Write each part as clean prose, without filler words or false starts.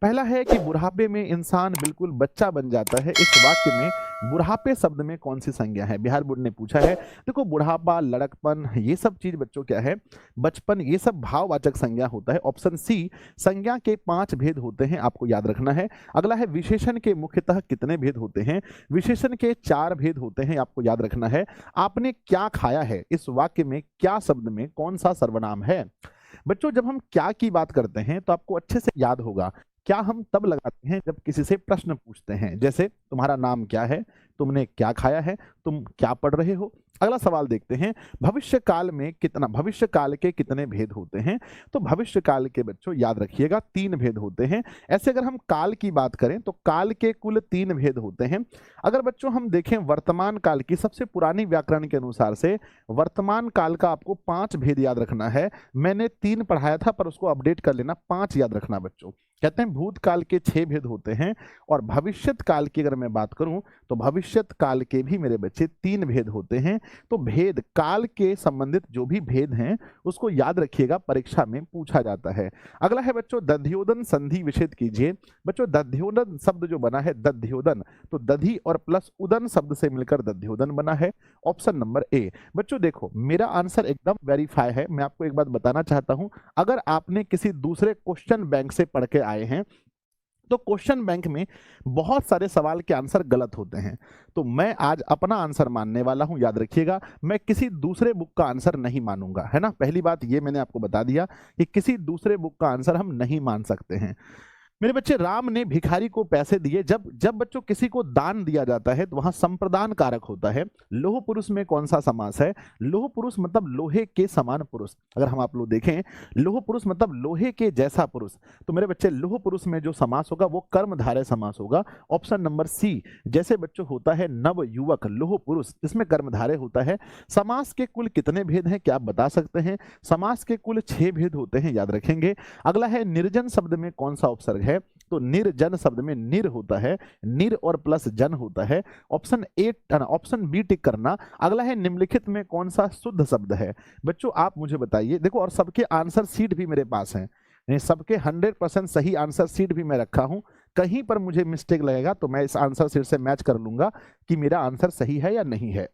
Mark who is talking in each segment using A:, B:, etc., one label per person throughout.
A: पहला है कि बुढ़ापे में इंसान बिल्कुल बच्चा बन जाता है। इस वाक्य में बुढ़ापे शब्द में कौन सी संज्ञा है? बिहार बोर्ड ने पूछा है। देखो, बुढ़ापा, लड़कपन, ये सब चीज बच्चों क्या है, बचपन, ये सब भाववाचक संज्ञा होता है। ऑप्शन सी, संज्ञा के 5 भेद होते हैं, आपको याद रखना है। अगला है विशेषण के मुख्यतः कितने भेद होते हैं? विशेषण के 4 भेद होते हैं, आपको याद रखना है। आपने क्या खाया है, इस वाक्य में क्या शब्द में कौन सा सर्वनाम है? बच्चों, जब हम क्या की बात करते हैं तो आपको अच्छे से याद होगा, क्या हम तब लगाते हैं जब किसी से प्रश्न पूछते हैं, जैसे तुम्हारा नाम क्या है, तुमने क्या खाया है, तुम क्या पढ़ रहे हो। अगला सवाल देखते हैं, भविष्य काल के कितने भेद होते हैं? तो भविष्य काल के बच्चों याद रखिएगा 3 भेद होते हैं। ऐसे अगर हम काल की बात करें तो काल के कुल 3 भेद होते हैं। अगर बच्चों हम देखें वर्तमान काल की, सबसे पुरानी व्याकरण के अनुसार से वर्तमान काल का आपको 5 भेद याद रखना है। मैंने 3 पढ़ाया था पर उसको अपडेट कर लेना, 5 याद रखना बच्चों। कहते हैं भूतकाल के 6 भेद होते हैं, और भविष्यत काल की अगर मैं बात करूं तो भविष्यत काल के भी मेरे बच्चे 3 भेद होते हैं। तो भेद, काल के संबंधित जो भी भेद हैं उसको याद रखिएगा, परीक्षा में पूछा जाता है। अगला है बच्चों दध्योदन संधि विच्छेद कीजिए। बच्चों दध्योदन शब्द जो बना है, दध्योदन, तो दधि और प्लस उदन शब्द से मिलकर दध्योदन बना है। Option number A. बच्चों देखो, मेरा आंसर एकदम वेरीफाई है। मैं आपको एक बात बताना चाहता हूं, अगर आपने किसी दूसरे क्वेश्चन बैंक से पढ़ के आए हैं तो क्वेश्चन बैंक में बहुत सारे सवाल के आंसर गलत होते हैं। तो मैं आज अपना आंसर मानने वाला हूं, याद रखिएगा। मैं किसी दूसरे बुक का आंसर नहीं मानूंगा, है ना। पहली बात ये मैंने आपको बता दिया कि किसी दूसरे बुक का आंसर हम नहीं मान सकते हैं। मेरे बच्चे, राम ने भिखारी को पैसे दिए। जब जब बच्चों किसी को दान दिया जाता है तो वहां संप्रदान कारक होता है। लोह पुरुष में कौन सा समास है? लोह पुरुष मतलब लोहे के समान पुरुष। अगर हम आप लोग देखें, लोह पुरुष मतलब लोहे के जैसा पुरुष। तो मेरे बच्चे, लोह पुरुष में जो समास होगा वो कर्मधारय समास होगा। Option number C. जैसे बच्चों होता है नव युवक, लोह पुरुष, इसमें कर्मधारय होता है। समास के कुल कितने भेद हैं, क्या आप बता सकते हैं? समास के कुल 6 भेद होते हैं, याद रखेंगे। अगला है निर्जन शब्द में कौन सा उपसर्ग है? तो निर्जन शब्द में निर होता है, निर और प्लस जन होता है। ऑप्शन बी टिक करना। अगला है निम्नलिखित में कौन सा शुद्ध शब्द है? बच्चों आप मुझे बताइए। देखो, और सबके आंसर शीट भी मेरे पास है, सबके 100% सही आंसर शीट भी मैं रखा हूं। कहीं पर मुझे मिस्टेक लगेगा तो मैं इस आंसर शीट से मैच कर लूंगा कि मेरा आंसर सही है या नहीं है।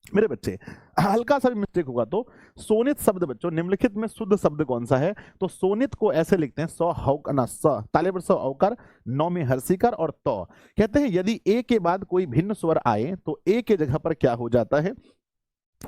A: मेरे बच्चे, हल्का सा भी मिस्टेक होगा तो सोनित शब्द, बच्चों निम्नलिखित में शुद्ध शब्द कौन सा है? तो सोनित को ऐसे लिखते हैं, सौ हौकना, स ताले पर सौ औकार, नौ में हर्षिकर और तो। कहते हैं यदि ए के बाद कोई भिन्न स्वर आए तो ए के जगह पर क्या हो जाता है?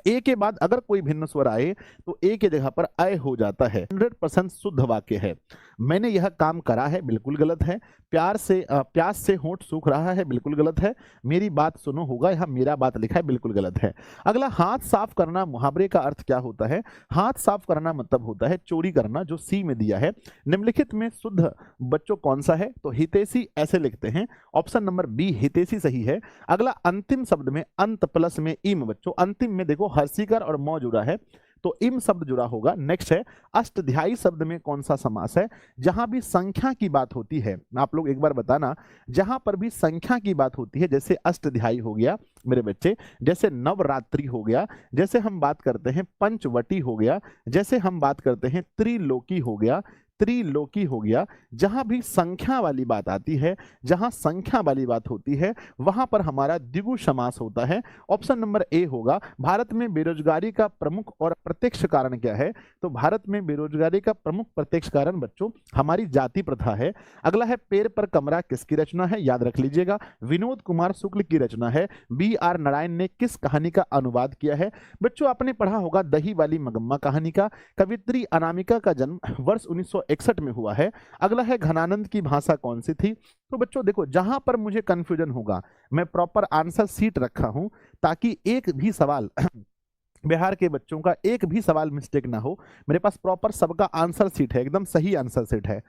A: ए के बाद अगर कोई भिन्न स्वर आए तो ए के जगह पर अय हो जाता है। 100% शुद्ध वाक्य है। मैंने यह काम करा है, बिल्कुल गलत है। प्यास से होंठ सूख रहा है, बिल्कुल गलत है। मेरी बात सुनो होगा, यह मेरा बात लिखा है, बिल्कुल गलत है। अगला, हाथ साफ करना, मुहावरे का अर्थ क्या होता है? हाथ साफ करना मतलब होता है चोरी करना, जो सी में दिया है। निम्नलिखित में शुद्ध बच्चों कौन सा है? तो हितैषी ऐसे लिखते हैं। ऑप्शन नंबर बी हितैषी सही है। अगला, अंतिम शब्द में अंत प्लस में इम। बच्चों अंतिम में देखो हर्षिकर और मौ जुड़ा है तो इम शब्द जुड़ा होगा। नेक्स्ट है अष्टध्यायी शब्द में कौन सा समास है? जहां भी संख्या की बात होती है, आप लोग एक बार बताना, जहां पर भी संख्या की बात होती है, जैसे अष्टध्यायी हो गया मेरे बच्चे, जैसे नवरात्रि हो गया, जैसे हम बात करते हैं पंचवटी हो गया, जैसे हम बात करते हैं त्रिलोकी हो गया, त्रिलोकी हो गया, जहां भी संख्या वाली बात आती है, जहां संख्या वाली बात होती है वहां पर हमारा द्विगु समास होता है। ऑप्शन नंबर ए होगा। भारत में बेरोजगारी का प्रमुख और प्रत्यक्ष कारण क्या है? तो भारत में बेरोजगारी का प्रमुख प्रत्यक्ष कारण बच्चों हमारी जाति प्रथा है। अगला है पेड़ पर कमरा किसकी रचना है? याद रख लीजिएगा, विनोद कुमार शुक्ल की रचना है। बी आर नारायण ने किस कहानी का अनुवाद किया है? बच्चों आपने पढ़ा होगा दही वाली मगम्मा कहानी का। कवित्री अनामिका का जन्म वर्ष 1961 में हुआ है। अगला है घनानंद की भाषा कौन सी थी? तो बच्चों देखो, जहां पर मुझे कंफ्यूजन होगा मैं प्रॉपर आंसर शीट रखा हूं ताकि एक भी सवाल बिहार के बच्चों का एक भी सवाल मिस्टेक ना हो। मेरे पास प्रॉपर सबका आंसर शीट है, एकदम सही आंसर शीट है,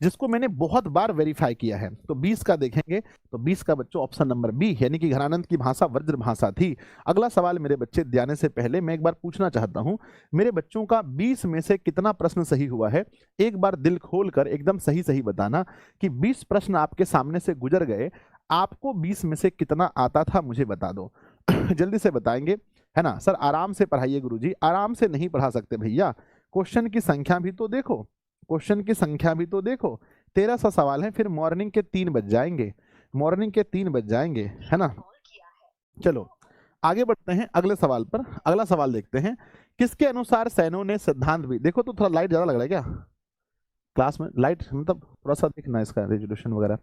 A: जिसको मैंने बहुत बार वेरीफाई किया है। तो 20 का देखेंगे तो 20 का बच्चों ऑप्शन नंबर बी, यानी कि घनानंद की भाषा व्रज भाषा थी। अगला सवाल मेरे बच्चे जाने से पहले मैं एक बार पूछना चाहता हूं, मेरे बच्चों का 20 में से कितना प्रश्न सही हुआ है? एक बार दिल खोलकर एकदम सही सही बताना कि 20 प्रश्न आपके सामने से गुजर गए, आपको 20 में से कितना आता था मुझे बता दो। जल्दी से बताएंगे, है ना। सर आराम से पढ़ाइए गुरुजी, आराम से नहीं पढ़ा सकते भैया, क्वेश्चन की संख्या भी तो देखो, क्वेश्चन की संख्या भी तो देखो। 13 सा सवाल है, फिर मॉर्निंग के 3 बज जाएंगे, मॉर्निंग के 3 बज जाएंगे, है ना। चलो आगे बढ़ते हैं अगले सवाल पर। अगला सवाल देखते हैं, किसके अनुसार सैनों ने सिद्धांत भी, देखो तो थोड़ा लाइट ज्यादा लग रहा है क्या क्लास में, लाइट मतलब थोड़ा सा देखना इसका रेजोल्यूशन वगैरह।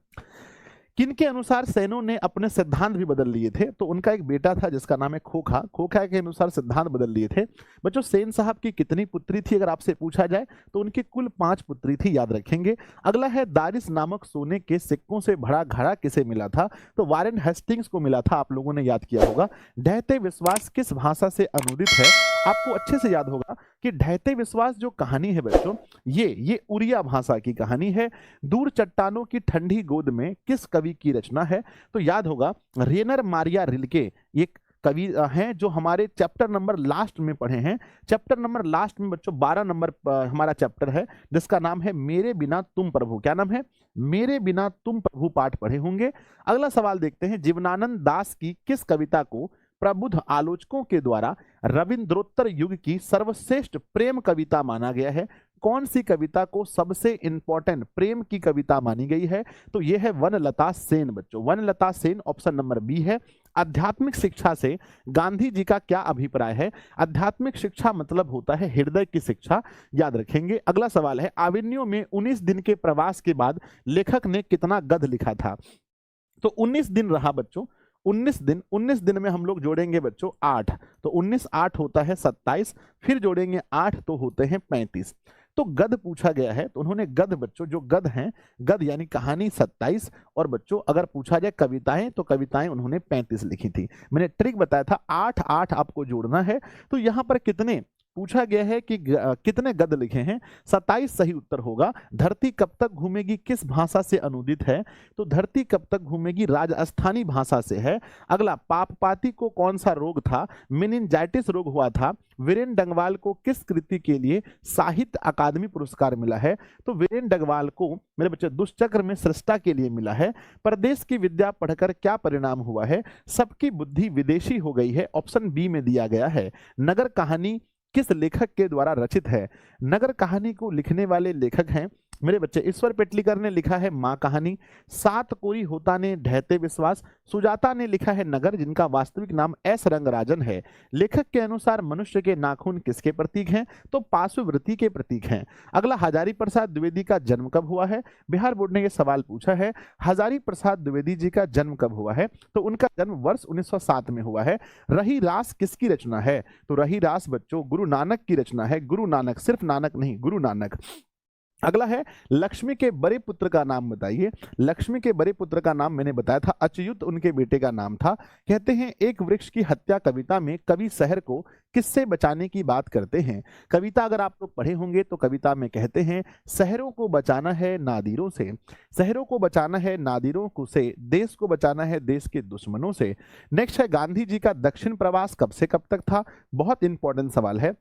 A: किनके अनुसार सैनों ने अपने सिद्धांत भी बदल लिए थे, तो उनका एक बेटा था जिसका नाम है खोखा, खोखा के अनुसार सिद्धांत बदल लिए थे। बच्चों सेन साहब की कितनी पुत्री थी अगर आपसे पूछा जाए तो उनकी कुल 5 पुत्री थी, याद रखेंगे। अगला है, दारिस नामक सोने के सिक्कों से भरा घड़ा किसे मिला था, तो वारेन हेस्टिंग्स को मिला था, आप लोगों ने याद किया होगा। ढहते विश्वास किस भाषा से अनुदित है, आपको अच्छे से याद होगा कि ढहते विश्वास जो कहानी है बच्चों, ये उड़िया भाषा की कहानी है। दूर चट्टानों की ठंडी गोद में किस कवि की रचना है, तो याद होगा रेनर मारिया रिल्के, ये कवि हैं जो हमारे चैप्टर नंबर लास्ट में पढ़े हैं। चैप्टर नंबर लास्ट में बच्चों 12 नंबर हमारा चैप्टर है जिसका नाम है मेरे बिना तुम प्रभु, क्या नाम है, मेरे बिना तुम प्रभु, पाठ पढ़े होंगे। अगला सवाल देखते हैं, जीवनानंद दास की किस कविता को प्रबुद्ध आलोचकों के द्वारा रविंद्रोत्तर युग की सर्वश्रेष्ठ प्रेम कविता माना गया है, कौन सी कविता को सबसे इंपॉर्टेंट प्रेम की कविता मानी गई है, तो यह है वनलता सेन बच्चों, वनलता सेन, ऑप्शन नंबर बी है। आध्यात्मिक शिक्षा से गांधी जी का क्या अभिप्राय है, आध्यात्मिक शिक्षा मतलब होता है हृदय की शिक्षा, याद रखेंगे। अगला सवाल है, आविन्यो में 19 दिन के प्रवास के बाद लेखक ने कितना गद्य लिखा था, तो 19 दिन रहा बच्चों, 19 दिन में हम लोग जोड़ेंगे बच्चों 8, तो 19 8 होता है 27, फिर जोड़ेंगे 8 तो होते हैं 35। तो गद पूछा गया है तो उन्होंने गद बच्चों जो गद हैं, गद यानी कहानी 27, और बच्चों अगर पूछा जाए कविताएं तो कविताएं उन्होंने 35 लिखी थी। मैंने ट्रिक बताया था 8 8 आपको जोड़ना है, तो यहां पर कितने पूछा गया है कि कितने गद लिखे हैं, 27 सही उत्तर होगा। धरती कब तक घूमेगी किस भाषा से अनुदित है, तो धरती कब तक घूमेगी राजस्थानी भाषा से है। अगला, पापपाती को कौन सा रोग था, मेनिंजाइटिस रोग हुआ था। वीरेन डंगवाल को किस कृति के लिए साहित्य अकादमी पुरस्कार मिला है, तो वीरेन डंगवाल को मेरे बच्चे दुष्चक्र में सृष्टा के लिए मिला है। प्रदेश की विद्या पढ़कर क्या परिणाम हुआ है, सबकी बुद्धि विदेशी हो गई है, ऑप्शन बी में दिया गया है। नगर कहानी किस लेखक के द्वारा रचित है, नगर कहानी को लिखने वाले लेखक हैं मेरे बच्चे ईश्वर पेटलीकर ने लिखा है माँ कहानी, सात कोरी होता ने ढहते विश्वास, सुजाता ने लिखा है नगर जिनका वास्तविक नाम एस रंगराजन है। लेखक के अनुसार मनुष्य के नाखून किसके प्रतीक हैं, तो पार्श्ववृत्ति के प्रतीक हैं। अगला, हजारी प्रसाद द्विवेदी का जन्म कब हुआ है, बिहार बोर्ड ने यह सवाल पूछा है, हजारी प्रसाद द्विवेदी जी का जन्म कब हुआ है, तो उनका जन्म वर्ष 1907 में हुआ है। रही रास किसकी रचना है, तो रही रास बच्चों गुरु नानक की रचना है, गुरु नानक, सिर्फ नानक नहीं, गुरु नानक। अगला है, लक्ष्मी के बड़े पुत्र का नाम बताइए। लक्ष्मी के बड़े पुत्र का नाम मैंने बताया था, अच्युत उनके बेटे का नाम था। कहते हैं एक वृक्ष की हत्या कविता में कवि शहर को किससे बचाने की बात करते हैं। कविता अगर आप लोग पढ़े होंगे तो कविता में कहते हैं शहरों को बचाना है नादिरों से, शहरों को बचाना है नादिरों को से, देश को बचाना है देश के दुश्मनों से। नेक्स्ट है, गांधी जी का दक्षिण प्रवास कब से कब तक था, बहुत इंपॉर्टेंट सवाल है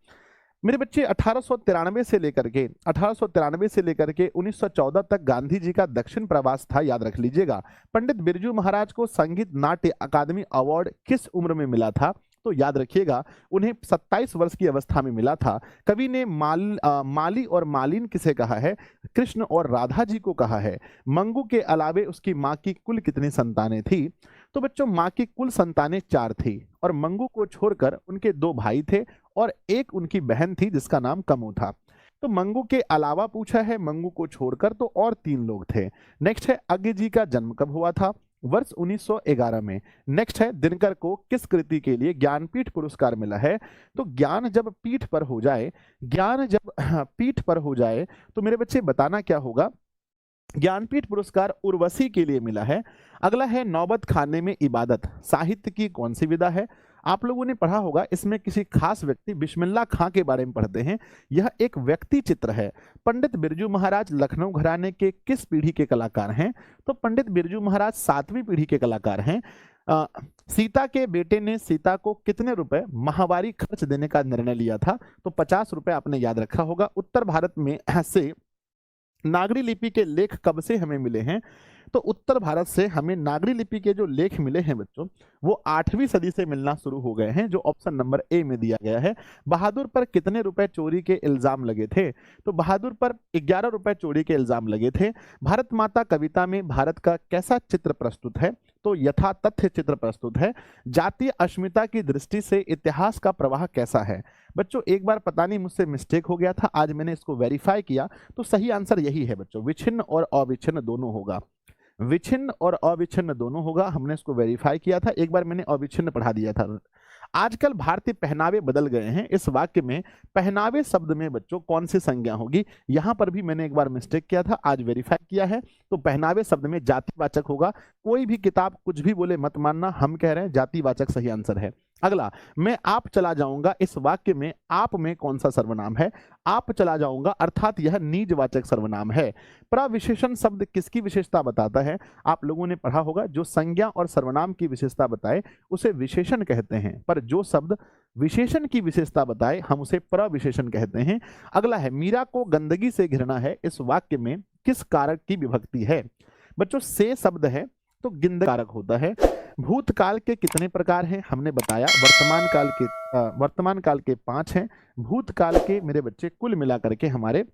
A: मेरे बच्चे। 1893 से लेकर के 1914 तक गांधी जी का दक्षिण प्रवास था, याद रख लीजिएगा। पंडित बिरजू महाराज को संगीत नाट्य अकादमी अवार्ड किस उम्र में मिला था, तो याद रखिएगा उन्हें 27 वर्ष की अवस्था में मिला था। कवि ने माली और मालिन किसे कहा है, कृष्ण और राधा जी को कहा है। मंगू के अलावे उसकी माँ की कुल कितनी संतानें थी, तो बच्चों माँ की कुल संतानें 4 थी, और मंगू को छोड़कर उनके 2 भाई थे और एक उनकी बहन थी जिसका नाम कमू था। तो मंगू के अलावा पूछा है, मंगू को छोड़कर तो और 3 लोग थे। नेक्स्ट है, अज्ञ जी का जन्म कब हुआ था, वर्ष 1911 में। नेक्स्ट है, दिनकर को किस कृति के लिए ज्ञानपीठ पुरस्कार मिला है, तो ज्ञान जब पीठ पर हो जाए, ज्ञान जब पीठ पर हो जाए तो मेरे बच्चे बताना क्या होगा, ज्ञानपीठ पुरस्कार उर्वशी के लिए मिला है। अगला है, नौबत खाने में इबादत साहित्य की कौन सी विधा है, आप लोगों ने पढ़ा होगा, इसमें किसी खास व्यक्ति बिस्मिल्लाह खां के बारे में पढ़ते हैं। यह एक व्यक्ति चित्र है। पंडित बिरजू महाराज लखनऊ घराने के किस पीढ़ी के कलाकार हैं, तो पंडित बिरजू महाराज 7वीं पीढ़ी के कलाकार हैं। सीता के बेटे ने सीता को कितने रुपए माहवारी खर्च देने का निर्णय लिया था, तो 50 रुपए आपने याद रखा होगा। उत्तर भारत में से नागरी लिपि के लेख कब से हमें मिले हैं? तो उत्तर भारत से हमें नागरी लिपि के जो लेख मिले हैं बच्चों, वो 8वीं सदी से मिलना शुरू हो गए हैं, जो ऑप्शन नंबर ए में दिया गया है। बहादुर पर कितने रुपए चोरी के इल्जाम लगे थे? तो बहादुर पर 11 रुपए चोरी के इल्जाम लगे थे। भारत माता कविता में भारत का कैसा चित्र प्रस्तुत है? तो यथा तथ्य चित्र प्रस्तुत है। जातीय अस्मिता की दृष्टि से इतिहास का प्रवाह कैसा है? बच्चों एक बार पता नहीं मुझसे मिस्टेक हो गया था, आज मैंने इसको वेरीफाई किया, तो सही आंसर यही है बच्चों, विच्छिन्न और अविच्छिन्न दोनों होगा। विच्छिन्न और अविच्छिन्न दोनों होगा, हमने इसको वेरीफाई किया था, एक बार मैंने अविच्छिन्न पढ़ा दिया था। आजकल भारतीय पहनावे बदल गए हैं, इस वाक्य में पहनावे शब्द में बच्चों कौन सी संज्ञा होगी? यहां पर भी मैंने एक बार मिस्टेक किया था, आज वेरीफाई किया है, तो पहनावे शब्द में जातिवाचक होगा। कोई भी किताब कुछ भी बोले मत मानना, हम कह रहे हैं जातिवाचक सही आंसर है। अगला, मैं आप चला जाऊंगा, इस वाक्य में आप में कौन सा सर्वनाम है? आप चला जाऊंगा अर्थात यह निजवाचक सर्वनाम है। प्रविशेषण शब्द किसकी विशेषता बताता है? आप लोगों ने पढ़ा होगा, जो संज्ञा और सर्वनाम की विशेषता बताए उसे विशेषण कहते हैं, पर जो शब्द विशेषण की विशेषता बताए हम उसे प्रविशेषण कहते हैं। अगला है, मीरा को गंदगी से घृणा है, इस वाक्य में किस कारक की विभक्ति है? बच्चों से शब्द है तो गिंद कारक होता है। भूतकाल के कितने प्रकार हैं? हमने बताया वर्तमान काल के 5 हैं, भूतकाल के मेरे बच्चे कुल मिलाकर के हमारे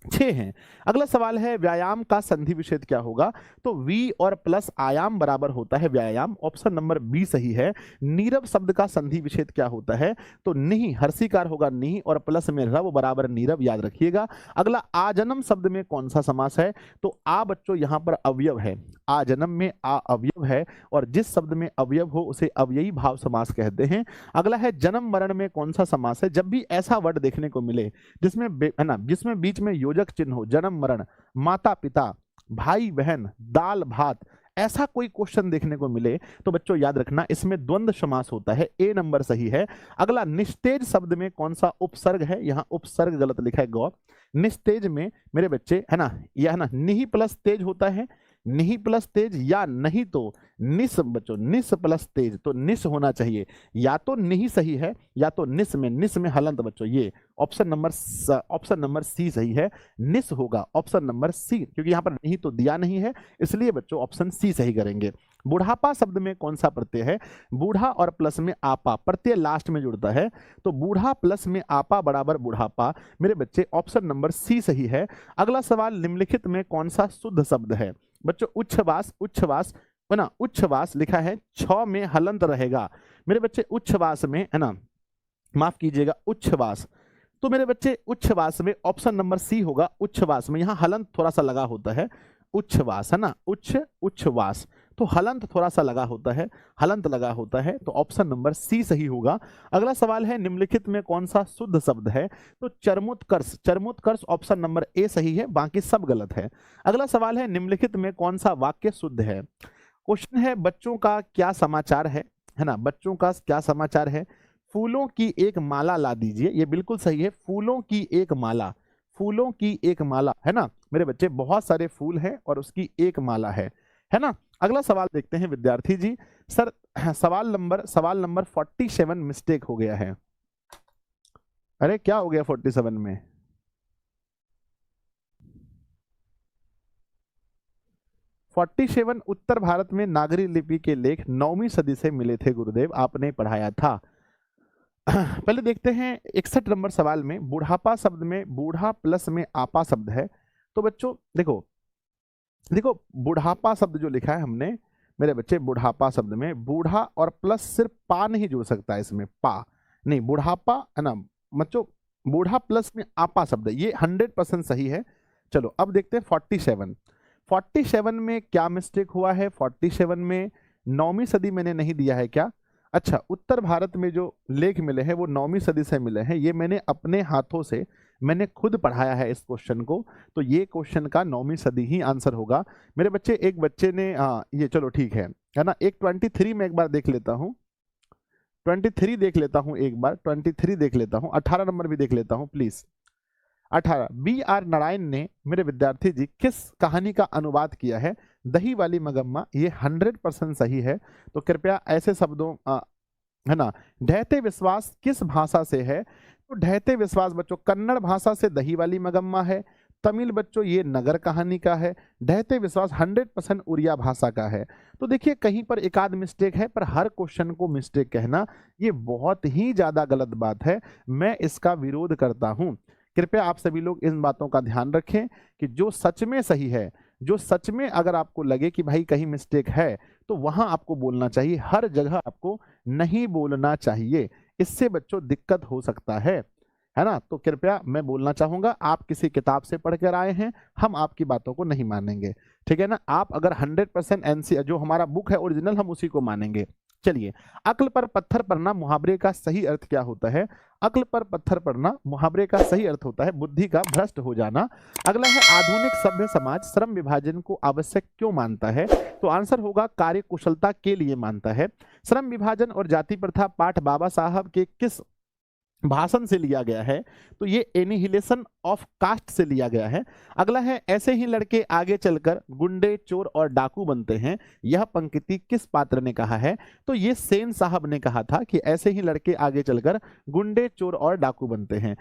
A: 6 हैं। अगला सवाल है, व्यायाम का संधि विच्छेद क्या होगा? तो वी और प्लस आयाम बराबर होता है व्यायाम, ऑप्शन नंबर बी सही है। नीरव शब्द का संधि विच्छेद क्या होता है? तो नहीं, हर्षिकार होगा नहीं, और प्लस में रव बराबर नीरव, याद रखिएगा। अगला, आजन्म शब्द में कौन सा समास है? तो आ बच्चों यहां पर अवयव है, आजन्म में आ अवयव है, और जिस शब्द में अवयव हो उसे अव्ययी भाव समास कहते हैं। अगला है, जन्म मरण में कौन सा समास है? जब भी ऐसा वर्ड देखने को मिले जिसमें है ना, जिसमें बीच में योजक चिन्ह हो, जन्म मरण, माता पिता, भाई बहन, दाल भात, ऐसा कोई क्वेश्चन देखने को मिले तो बच्चों याद रखना इसमें द्वंद्व समास होता है, ए नंबर सही है। अगला, निस्तेज शब्द में कौन सा उपसर्ग है? यहां उपसर्ग गलत लिखा है, गौ। निस्तेज में मेरे बच्चे है ना, यह है ना, निहि प्लस तेज होता है, निहि प्लस तेज, या नहीं तो निस बच्चों, निस प्लस तेज, तो निस होना चाहिए, या तो निहि सही है या तो निस में हलंत बच्चों, ये ऑप्शन नंबर सी सही है, निस होगा ऑप्शन नंबर सी, क्योंकि यहां पर नहीं तो दिया नहीं है, इसलिए बच्चों ऑप्शन सी सही करेंगे। बुढ़ापा शब्द में कौन सा प्रत्यय है? बूढ़ा और प्लस में आपा, प्रत्यय लास्ट में जुड़ता है, तो बूढ़ा प्लस में आपा बराबर बुढ़ापा, मेरे बच्चे ऑप्शन नंबर सी सही है। अगला सवाल, निम्नलिखित में कौन सा शुद्ध शब्द है? बच्चों उच्छ्वास है ना, उच्छ्वास लिखा है, 6 में हलंत रहेगा, मेरे बच्चे उच्छ्वास में है ना, माफ कीजिएगा उच्छ्वास, तो मेरे बच्चे उच्छ्वास में ऑप्शन नंबर सी होगा, उच्छ्वास में, यहां हलंत थोड़ा सा लगा होता है, उच्छ्वास है ना, उच्छ्वास, तो हलंत थोड़ा सा लगा होता है, हलंत लगा होता है, तो ऑप्शन नंबर सी सही होगा। अगला सवाल है, निम्नलिखित में कौन सा शुद्ध शब्द है? तो चरमोत्कर्ष ऑप्शन नंबर ए सही है, बाकी सब गलत है। अगला सवाल है, निम्नलिखित में कौन सा वाक्य शुद्ध है? क्वेश्चन है, बच्चों का क्या समाचार है ना, बच्चों का क्या समाचार है? फूलों की एक माला ला दीजिए, ये बिल्कुल सही है, फूलों की एक माला, फूलों की एक माला है ना मेरे बच्चे, बहुत सारे फूल हैं और उसकी एक माला है ना। अगला सवाल देखते हैं विद्यार्थी जी। सर सवाल नंबर 47 मिस्टेक हो गया है। अरे क्या हो गया 47 में? उत्तर भारत में नागरी लिपि के लेख 9वीं सदी से मिले थे गुरुदेव, आपने पढ़ाया था। पहले देखते हैं 61 नंबर सवाल में, बुढ़ापा शब्द में बूढ़ा प्लस में आपा शब्द है, तो बच्चों देखो बुढ़ापा शब्द जो लिखा है हमने मेरे बच्चे, बुढ़ापा शब्द में बूढ़ा और प्लस सिर्फ पा नहीं जुड़ सकता है, इसमें पा नहीं, बुढ़ापा है ना बच्चों, बूढ़ा प्लस में आपा शब्द, ये 100% सही है। चलो अब देखते हैं 47 में क्या मिस्टेक हुआ है? 47 में 9वीं सदी मैंने नहीं दिया है क्या? अच्छा, उत्तर भारत में जो लेख मिले हैं वो 9वीं सदी से मिले हैं, ये मैंने अपने हाथों से मैंने खुद पढ़ाया है इस क्वेश्चन को, तो ये क्वेश्चन का 9वीं सदी ही आंसर होगा मेरे बच्चे। एक बच्चे ने ये चलो ठीक है ना, एक 23 में एक बार देख लेता हूँ, 23 देख लेता हूँ एक बार, 23 देख लेता हूँ, 18 नंबर भी देख लेता हूँ प्लीज। 18, B.R. नारायण ने मेरे विद्यार्थी जी किस कहानी का अनुवाद किया है? दही वाली मगम्मा, ये 100% सही है, तो कृपया ऐसे शब्दों है ना। ढहते विश्वास किस भाषा से है? तो ढहते विश्वास बच्चों कन्नड़ भाषा से दही वाली मगम्मा है, तमिल बच्चों ये नगर कहानी का है। ढहते विश्वास 100% उड़िया भाषा का है। तो देखिए कहीं पर एक आध मिस्टेक है, पर हर क्वेश्चन को मिस्टेक कहना ये बहुत ही ज्यादा गलत बात है। मैं इसका विरोध करता हूं। कृपया आप सभी लोग इन बातों का ध्यान रखें कि जो सच में सही है, जो सच में अगर आपको लगे कि भाई कहीं मिस्टेक है, तो वहां आपको बोलना चाहिए, हर जगह आपको नहीं बोलना चाहिए। इससे बच्चों दिक्कत हो सकता है ना। तो कृपया मैं बोलना चाहूंगा, आप किसी किताब से पढ़कर आए हैं, हम आपकी बातों को नहीं मानेंगे, ठीक है ना। आप अगर 100% एनसी जो हमारा बुक है ओरिजिनल, हम उसी को मानेंगे। चलिए, अक्ल पर पत्थर पड़ना मुहावरे का सही अर्थ क्या होता है? अक्ल पर पत्थर पड़ना मुहावरे का सही अर्थ होता है बुद्धि का भ्रष्ट हो जाना। अगला है, आधुनिक सभ्य समाज श्रम विभाजन को आवश्यक क्यों मानता है? तो आंसर होगा कार्य कुशलता के लिए मानता है। श्रम विभाजन और जाति प्रथा पाठ बाबा साहब के किस भाषण से लिया गया है? तो ये एनिहिलेशन ऑफ कास्ट से लिया गया है। अगला है, ऐसे ही लड़के आगे चलकर गुंडे चोर और डाकू बनते हैं, यह पंक्ति किस पात्र ने कहा है? तो ये सेन साहब ने कहा था कि ऐसे ही लड़के आगे चलकर गुंडे चोर और डाकू बनते हैं।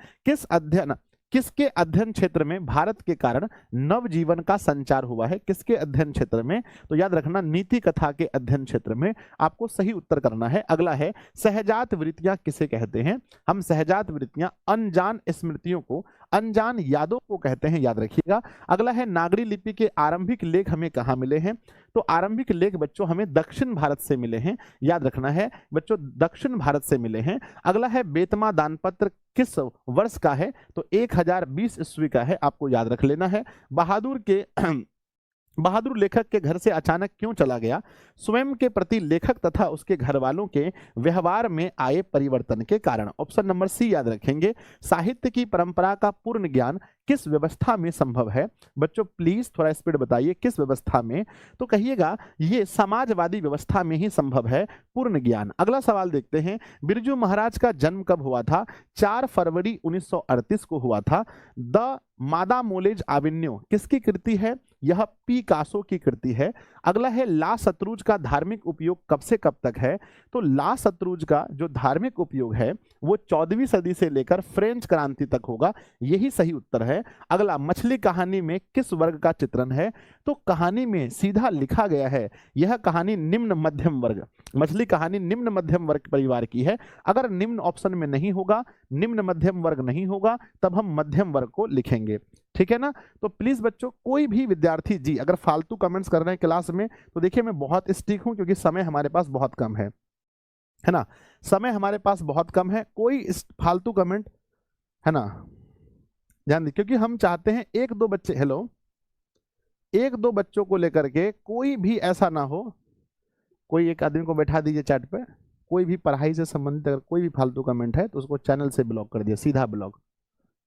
A: किसके अध्ययन क्षेत्र में भारत के कारण नवजीवन का संचार हुआ है? किसके अध्ययन क्षेत्र में? तो याद रखना, नीति कथा के अध्ययन क्षेत्र में आपको सही उत्तर करना है। अगला है, सहजात वृत्तियां किसे कहते हैं? हम सहजात वृत्तियां अनजान स्मृतियों को, अनजान यादों को कहते हैं, याद रखिएगा। अगला है, नागरी लिपि के आरंभिक लेख हमें कहाँ मिले हैं? तो आरंभिक लेख बच्चों हमें दक्षिण भारत से मिले हैं, याद रखना है बच्चों, दक्षिण भारत से मिले हैं। अगला है, बेतमा दानपत्र किस वर्ष का है? तो 1020 ईस्वी का है, आपको याद रख लेना है। बहादुर लेखक के घर से अचानक क्यों चला गया? स्वयं के प्रति लेखक तथा उसके घर वालों के व्यवहार में आए परिवर्तन के कारण। ऑप्शन नंबर सी याद रखेंगे। साहित्य की परंपरा का पूर्ण ज्ञान किस व्यवस्था में संभव है? बच्चों प्लीज थोड़ा स्पीड बताइए, किस व्यवस्था में? तो कहिएगा ये समाजवादी व्यवस्था में ही संभव है पूर्ण ज्ञान। अगला सवाल देखते हैं, बिरजू महाराज का जन्म कब हुआ था? 4 फरवरी 1938 को हुआ था। द मादा मोलेज आविन्यो किसकी कृति है? यह पिकासो की कृति है। अगला है, ला सतरूज का धार्मिक उपयोग कब से कब तक है? तो ला सतरूज का जो धार्मिक उपयोग है वो 14वीं सदी से लेकर फ्रेंच क्रांति तक होगा, यही सही उत्तर है। अगला, मछली कहानी में किस वर्ग का चित्रण है? तो कहानी में सीधा लिखा गया है यह कहानी निम्न मध्यम वर्ग, मछली कहानी निम्न मध्यम वर्ग परिवार की है। अगर निम्न ऑप्शन में नहीं होगा, निम्न मध्यम वर्ग नहीं होगा, तब हम मध्यम वर्ग को लिखेंगे, ठीक है ना। तो प्लीज बच्चों, कोई भी विद्यार्थी जी अगर फालतू कमेंट्स कर रहे हैं क्लास में, तो देखिए मैं बहुत स्ट्रिक्ट हूं क्योंकि समय हमारे पास बहुत कम है ना, समय हमारे पास बहुत कम है। कोई फालतू कमेंट, है ना, ध्यान दीजिए, क्योंकि हम चाहते हैं एक दो बच्चे, हेलो, एक दो बच्चों को लेकर के कोई भी ऐसा ना हो, कोई एक आदमी को बैठा दीजिए चैट पे, कोई भी पढ़ाई से संबंधित अगर कोई भी फालतू कमेंट है तो उसको चैनल से ब्लॉक कर दिया, सीधा ब्लॉक,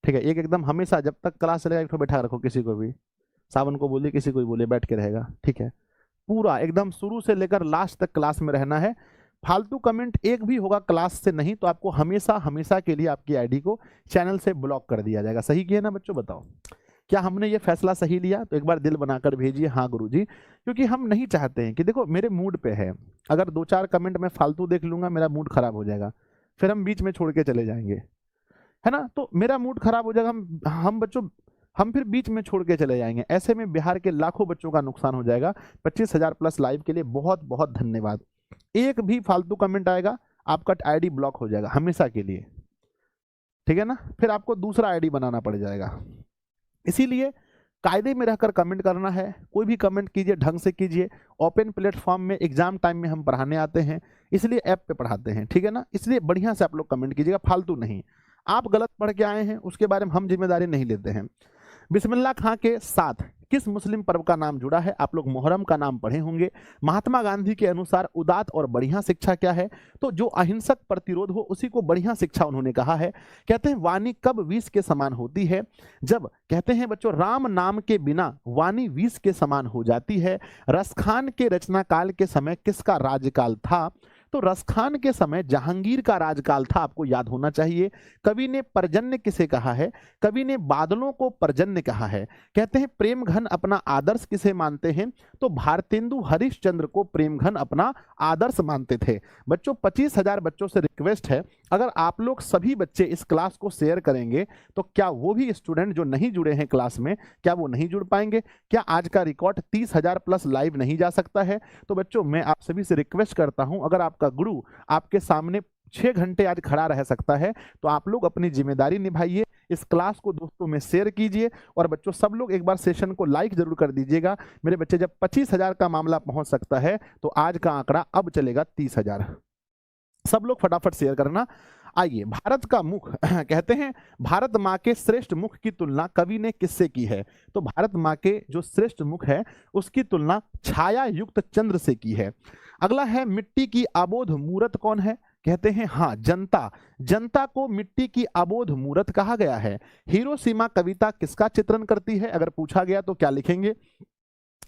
A: ठीक है। एक एकदम हमेशा जब तक क्लास चलेगा एक तो बैठा रखो, किसी को भी, सावन को बोलिए, किसी को भी बोलिए, बैठ के रहेगा, ठीक है। पूरा एकदम शुरू से लेकर लास्ट तक क्लास में रहना है। फालतू कमेंट एक भी होगा क्लास से नहीं तो आपको हमेशा हमेशा के लिए आपकी आईडी को चैनल से ब्लॉक कर दिया जाएगा। सही किया ना बच्चों? बताओ क्या हमने ये फैसला सही लिया? तो एक बार दिल बनाकर भेजिए हाँ गुरुजी, क्योंकि हम नहीं चाहते हैं कि, देखो मेरे मूड पे है, अगर 2-4 कमेंट मैं फालतू देख लूंगा मेरा मूड खराब हो जाएगा, फिर हम बीच में छोड़ के चले जाएंगे, है ना। तो मेरा मूड खराब हो जाएगा, हम बच्चों हम फिर बीच में छोड़ के चले जाएंगे, ऐसे में बिहार के लाखों बच्चों का नुकसान हो जाएगा। 25,000 प्लस लाइव के लिए बहुत बहुत धन्यवाद। एक भी फालतू कमेंट आएगा आपका आईडी ब्लॉक हो जाएगा हमेशा के लिए, ठीक है ना, फिर आपको दूसरा आईडी बनाना पड़ जाएगा। इसीलिए कायदे में रहकर कमेंट करना है, कोई भी कमेंट कीजिए ढंग से कीजिए। ओपन प्लेटफॉर्म में एग्जाम टाइम में हम पढ़ाने आते हैं, इसलिए ऐप पे पढ़ाते हैं, ठीक है ना, इसलिए बढ़िया से आप लोग कमेंट कीजिएगा, फालतू नहीं। आप गलत पढ़ के आए हैं उसके बारे में हम जिम्मेदारी नहीं लेते हैं। बिस्मिल्लाह खां के साथ किस मुस्लिम पर्व का नाम जुड़ा है? आप लोग मुहर्रम का नाम पढ़े होंगे। महात्मा गांधी के अनुसार उदात्त और बढ़िया शिक्षा क्या है? तो जो अहिंसक प्रतिरोध हो उसी को बढ़िया शिक्षा उन्होंने कहा है। कहते हैं वाणी कब विष के समान होती है? जब, कहते हैं बच्चों, राम नाम के बिना वाणी विष के समान हो जाती है। रसखान के रचना काल के समय किसका राज्यकाल था? तो रसखान के समय जहांगीर का राजकाल था, आपको याद होना चाहिए। कवि ने पर्जन्य किसे कहा है? कवि ने बादलों को पर्जन्य कहा है। कहते हैं प्रेम घन अपना आदर्श किसे मानते हैं? तो भारतेंदु हरिश्चंद्र को प्रेम घन अपना आदर्श मानते थे। बच्चों 25,000 बच्चों से रिक्वेस्ट है, अगर आप लोग सभी बच्चे इस क्लास को शेयर करेंगे तो क्या वो भी स्टूडेंट जो नहीं जुड़े हैं क्लास में, क्या वो नहीं जुड़ पाएंगे? क्या आज का रिकॉर्ड 30,000 प्लस लाइव नहीं जा सकता है? तो बच्चों मैं आप सभी से रिक्वेस्ट करता हूं, अगर आपका गुरु आपके सामने 6 घंटे आज खड़ा रह सकता है तो आप लोग अपनी जिम्मेदारी निभाइए, इस क्लास को दोस्तों में शेयर कीजिए। और बच्चों सब लोग एक बार सेशन को लाइक जरूर कर दीजिएगा। मेरे बच्चे जब 25,000 का मामला पहुंच सकता है तो आज का आंकड़ा अब चलेगा 30,000। सब लोग फटाफट शेयर करना। आइए, भारत का मुख कहते हैं भारत माँ के श्रेष्ठ मुख की तुलना कवि ने किससे की है? तो भारत माँ के जो श्रेष्ठ मुख है उसकी तुलना छाया युक्त चंद्र से की है। अगला है मिट्टी की अबोध मूरत कौन है? कहते हैं हाँ, जनता। जनता को मिट्टी की अबोध मूरत कहा गया है। हिरोशिमा कविता किसका चित्रण करती है? अगर पूछा गया तो क्या लिखेंगे?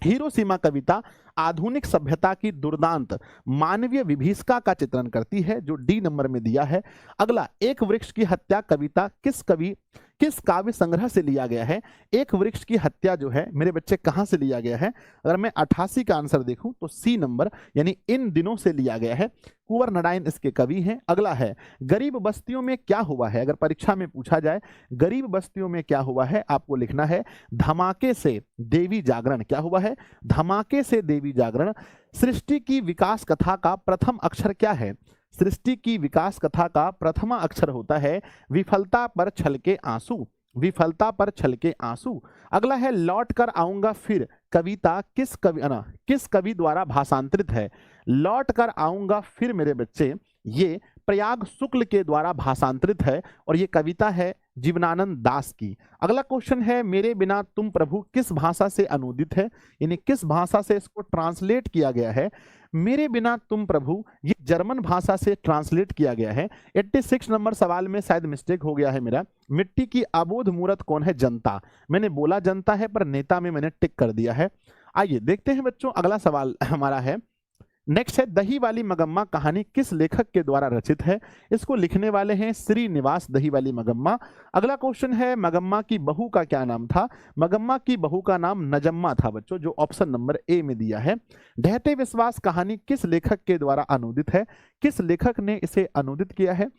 A: हिरोशिमा कविता आधुनिक सभ्यता की दुर्दांत मानवीय विभीषिका का चित्रण करती है, जो डी नंबर में दिया है। अगला, एक वृक्ष की हत्या कविता किस काव्य संग्रह से लिया गया है? एक वृक्ष की हत्या जो है मेरे बच्चे कहां से लिया गया है? अगर मैं 88 का आंसर देखूं तो सी नंबर यानी इन दिनों से लिया गया है। कुंवर नारायण इसके कवि हैं। अगला है गरीब बस्तियों में क्या हुआ है? अगर परीक्षा में पूछा जाए गरीब बस्तियों में क्या हुआ है, आपको लिखना है धमाके से देवी जागरण। क्या हुआ है? धमाके से देवी जागरण। सृष्टि की विकास कथा का प्रथम अक्षर क्या है? सृष्टि की विकास कथा का प्रथमा अक्षर होता है विफलता पर छलके आंसू। विफलता पर छलके आंसू। अगला है लौट कर आऊंगा फिर कविता किस कवि द्वारा भाषांतरित है? लौट कर आऊंगा फिर मेरे बच्चे ये प्रयाग शुक्ल के द्वारा भाषांतरित है और ये कविता है जीवनानंद दास की। अगला क्वेश्चन है मेरे बिना तुम प्रभु किस भाषा से अनुदित है? यानी किस भाषा से इसको ट्रांसलेट किया गया है? मेरे बिना तुम प्रभु ये जर्मन भाषा से ट्रांसलेट किया गया है। 86 नंबर सवाल में शायद मिस्टेक हो गया है मेरा। मिट्टी की अबोध मूरत कौन है? जनता। मैंने बोला जनता है पर नेता में मैंने टिक कर दिया है। आइए देखते हैं बच्चों, अगला सवाल हमारा है नेक्स्ट है दही वाली मगम्मा कहानी किस लेखक के द्वारा रचित है? इसको लिखने वाले हैं श्रीनिवास दही वाली मगम्मा। अगला क्वेश्चन है मगम्मा की बहू का क्या नाम था? मगम्मा की बहू का नाम नजम्मा था बच्चों, जो ऑप्शन नंबर ए में दिया है। ढहते विश्वास कहानी किस लेखक के द्वारा अनुदित है? किस लेखक ने इसे अनुदित किया है?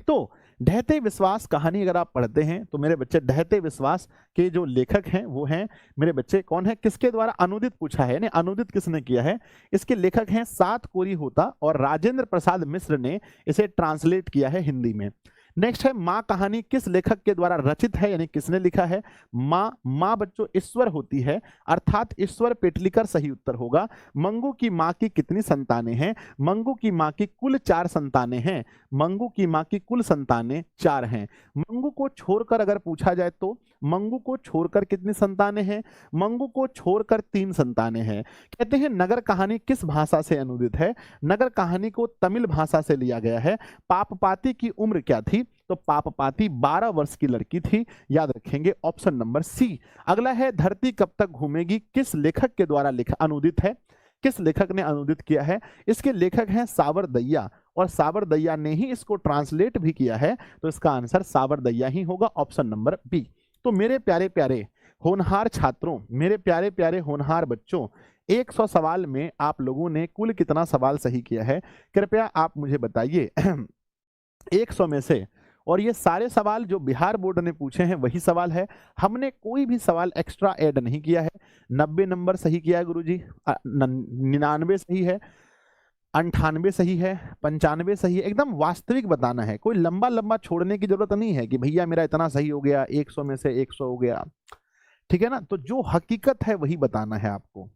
A: तो ढहते विश्वास कहानी अगर आप पढ़ते हैं तो मेरे बच्चे ढहते विश्वास के जो लेखक हैं वो हैं मेरे बच्चे कौन है? किसके द्वारा अनुदित पूछा है, यानी अनुदित किसने किया है? इसके लेखक हैं सात कोरी होता और राजेंद्र प्रसाद मिश्र ने इसे ट्रांसलेट किया है हिंदी में। नेक्स्ट है माँ कहानी किस लेखक के द्वारा रचित है, यानी किसने लिखा है? माँ बच्चों ईश्वर होती है, अर्थात ईश्वर पेटलिकर सही उत्तर होगा। मंगू की माँ की कितनी संतानें हैं? मंगू की माँ की कुल 4 संतानें हैं। मंगू की माँ की कुल संतानें 4 हैं। मंगू को छोड़कर अगर पूछा जाए तो मंगू को छोड़कर कितनी संतानें हैं? मंगू को छोड़कर 3 संतानें हैं। कहते हैं नगर कहानी किस भाषा से अनुदित है? नगर कहानी को तमिल भाषा से लिया गया है। पापपाती की उम्र क्या थी? तो पापपाती 12 वर्ष की लड़की थी, याद रखेंगे ऑप्शन नंबर सी। अगला है धरती कब तक घूमेगी किस लेखक के द्वारा लिखा अनुदित है? किस लेखक ने अनुदित किया है? इसके लेखक हैं सावरदैया और सावरदैया ने ही इसको ट्रांसलेट भी किया है, तो इसका आंसर सावरदैया ही होगा, ऑप्शन नंबर बी। तो मेरे प्यारे प्यारे होनहार छात्रों, मेरे प्यारे प्यारे होनहार बच्चों, 100 सवाल में आप लोगों ने कुल कितना सवाल सही किया है कृपया आप मुझे बताइए 100 में से। और ये सारे सवाल जो बिहार बोर्ड ने पूछे हैं वही सवाल है, हमने कोई भी सवाल एक्स्ट्रा ऐड नहीं किया है। 90 नंबर सही किया है गुरुजी, 99 सही है, 98 सही है, 95 सही है। एकदम वास्तविक बताना है, कोई लंबा लंबा छोड़ने की जरूरत नहीं है कि भैया मेरा इतना सही हो गया, 100 में से 100 हो गया, ठीक है ना? तो जो हकीकत है वही बताना है आपको।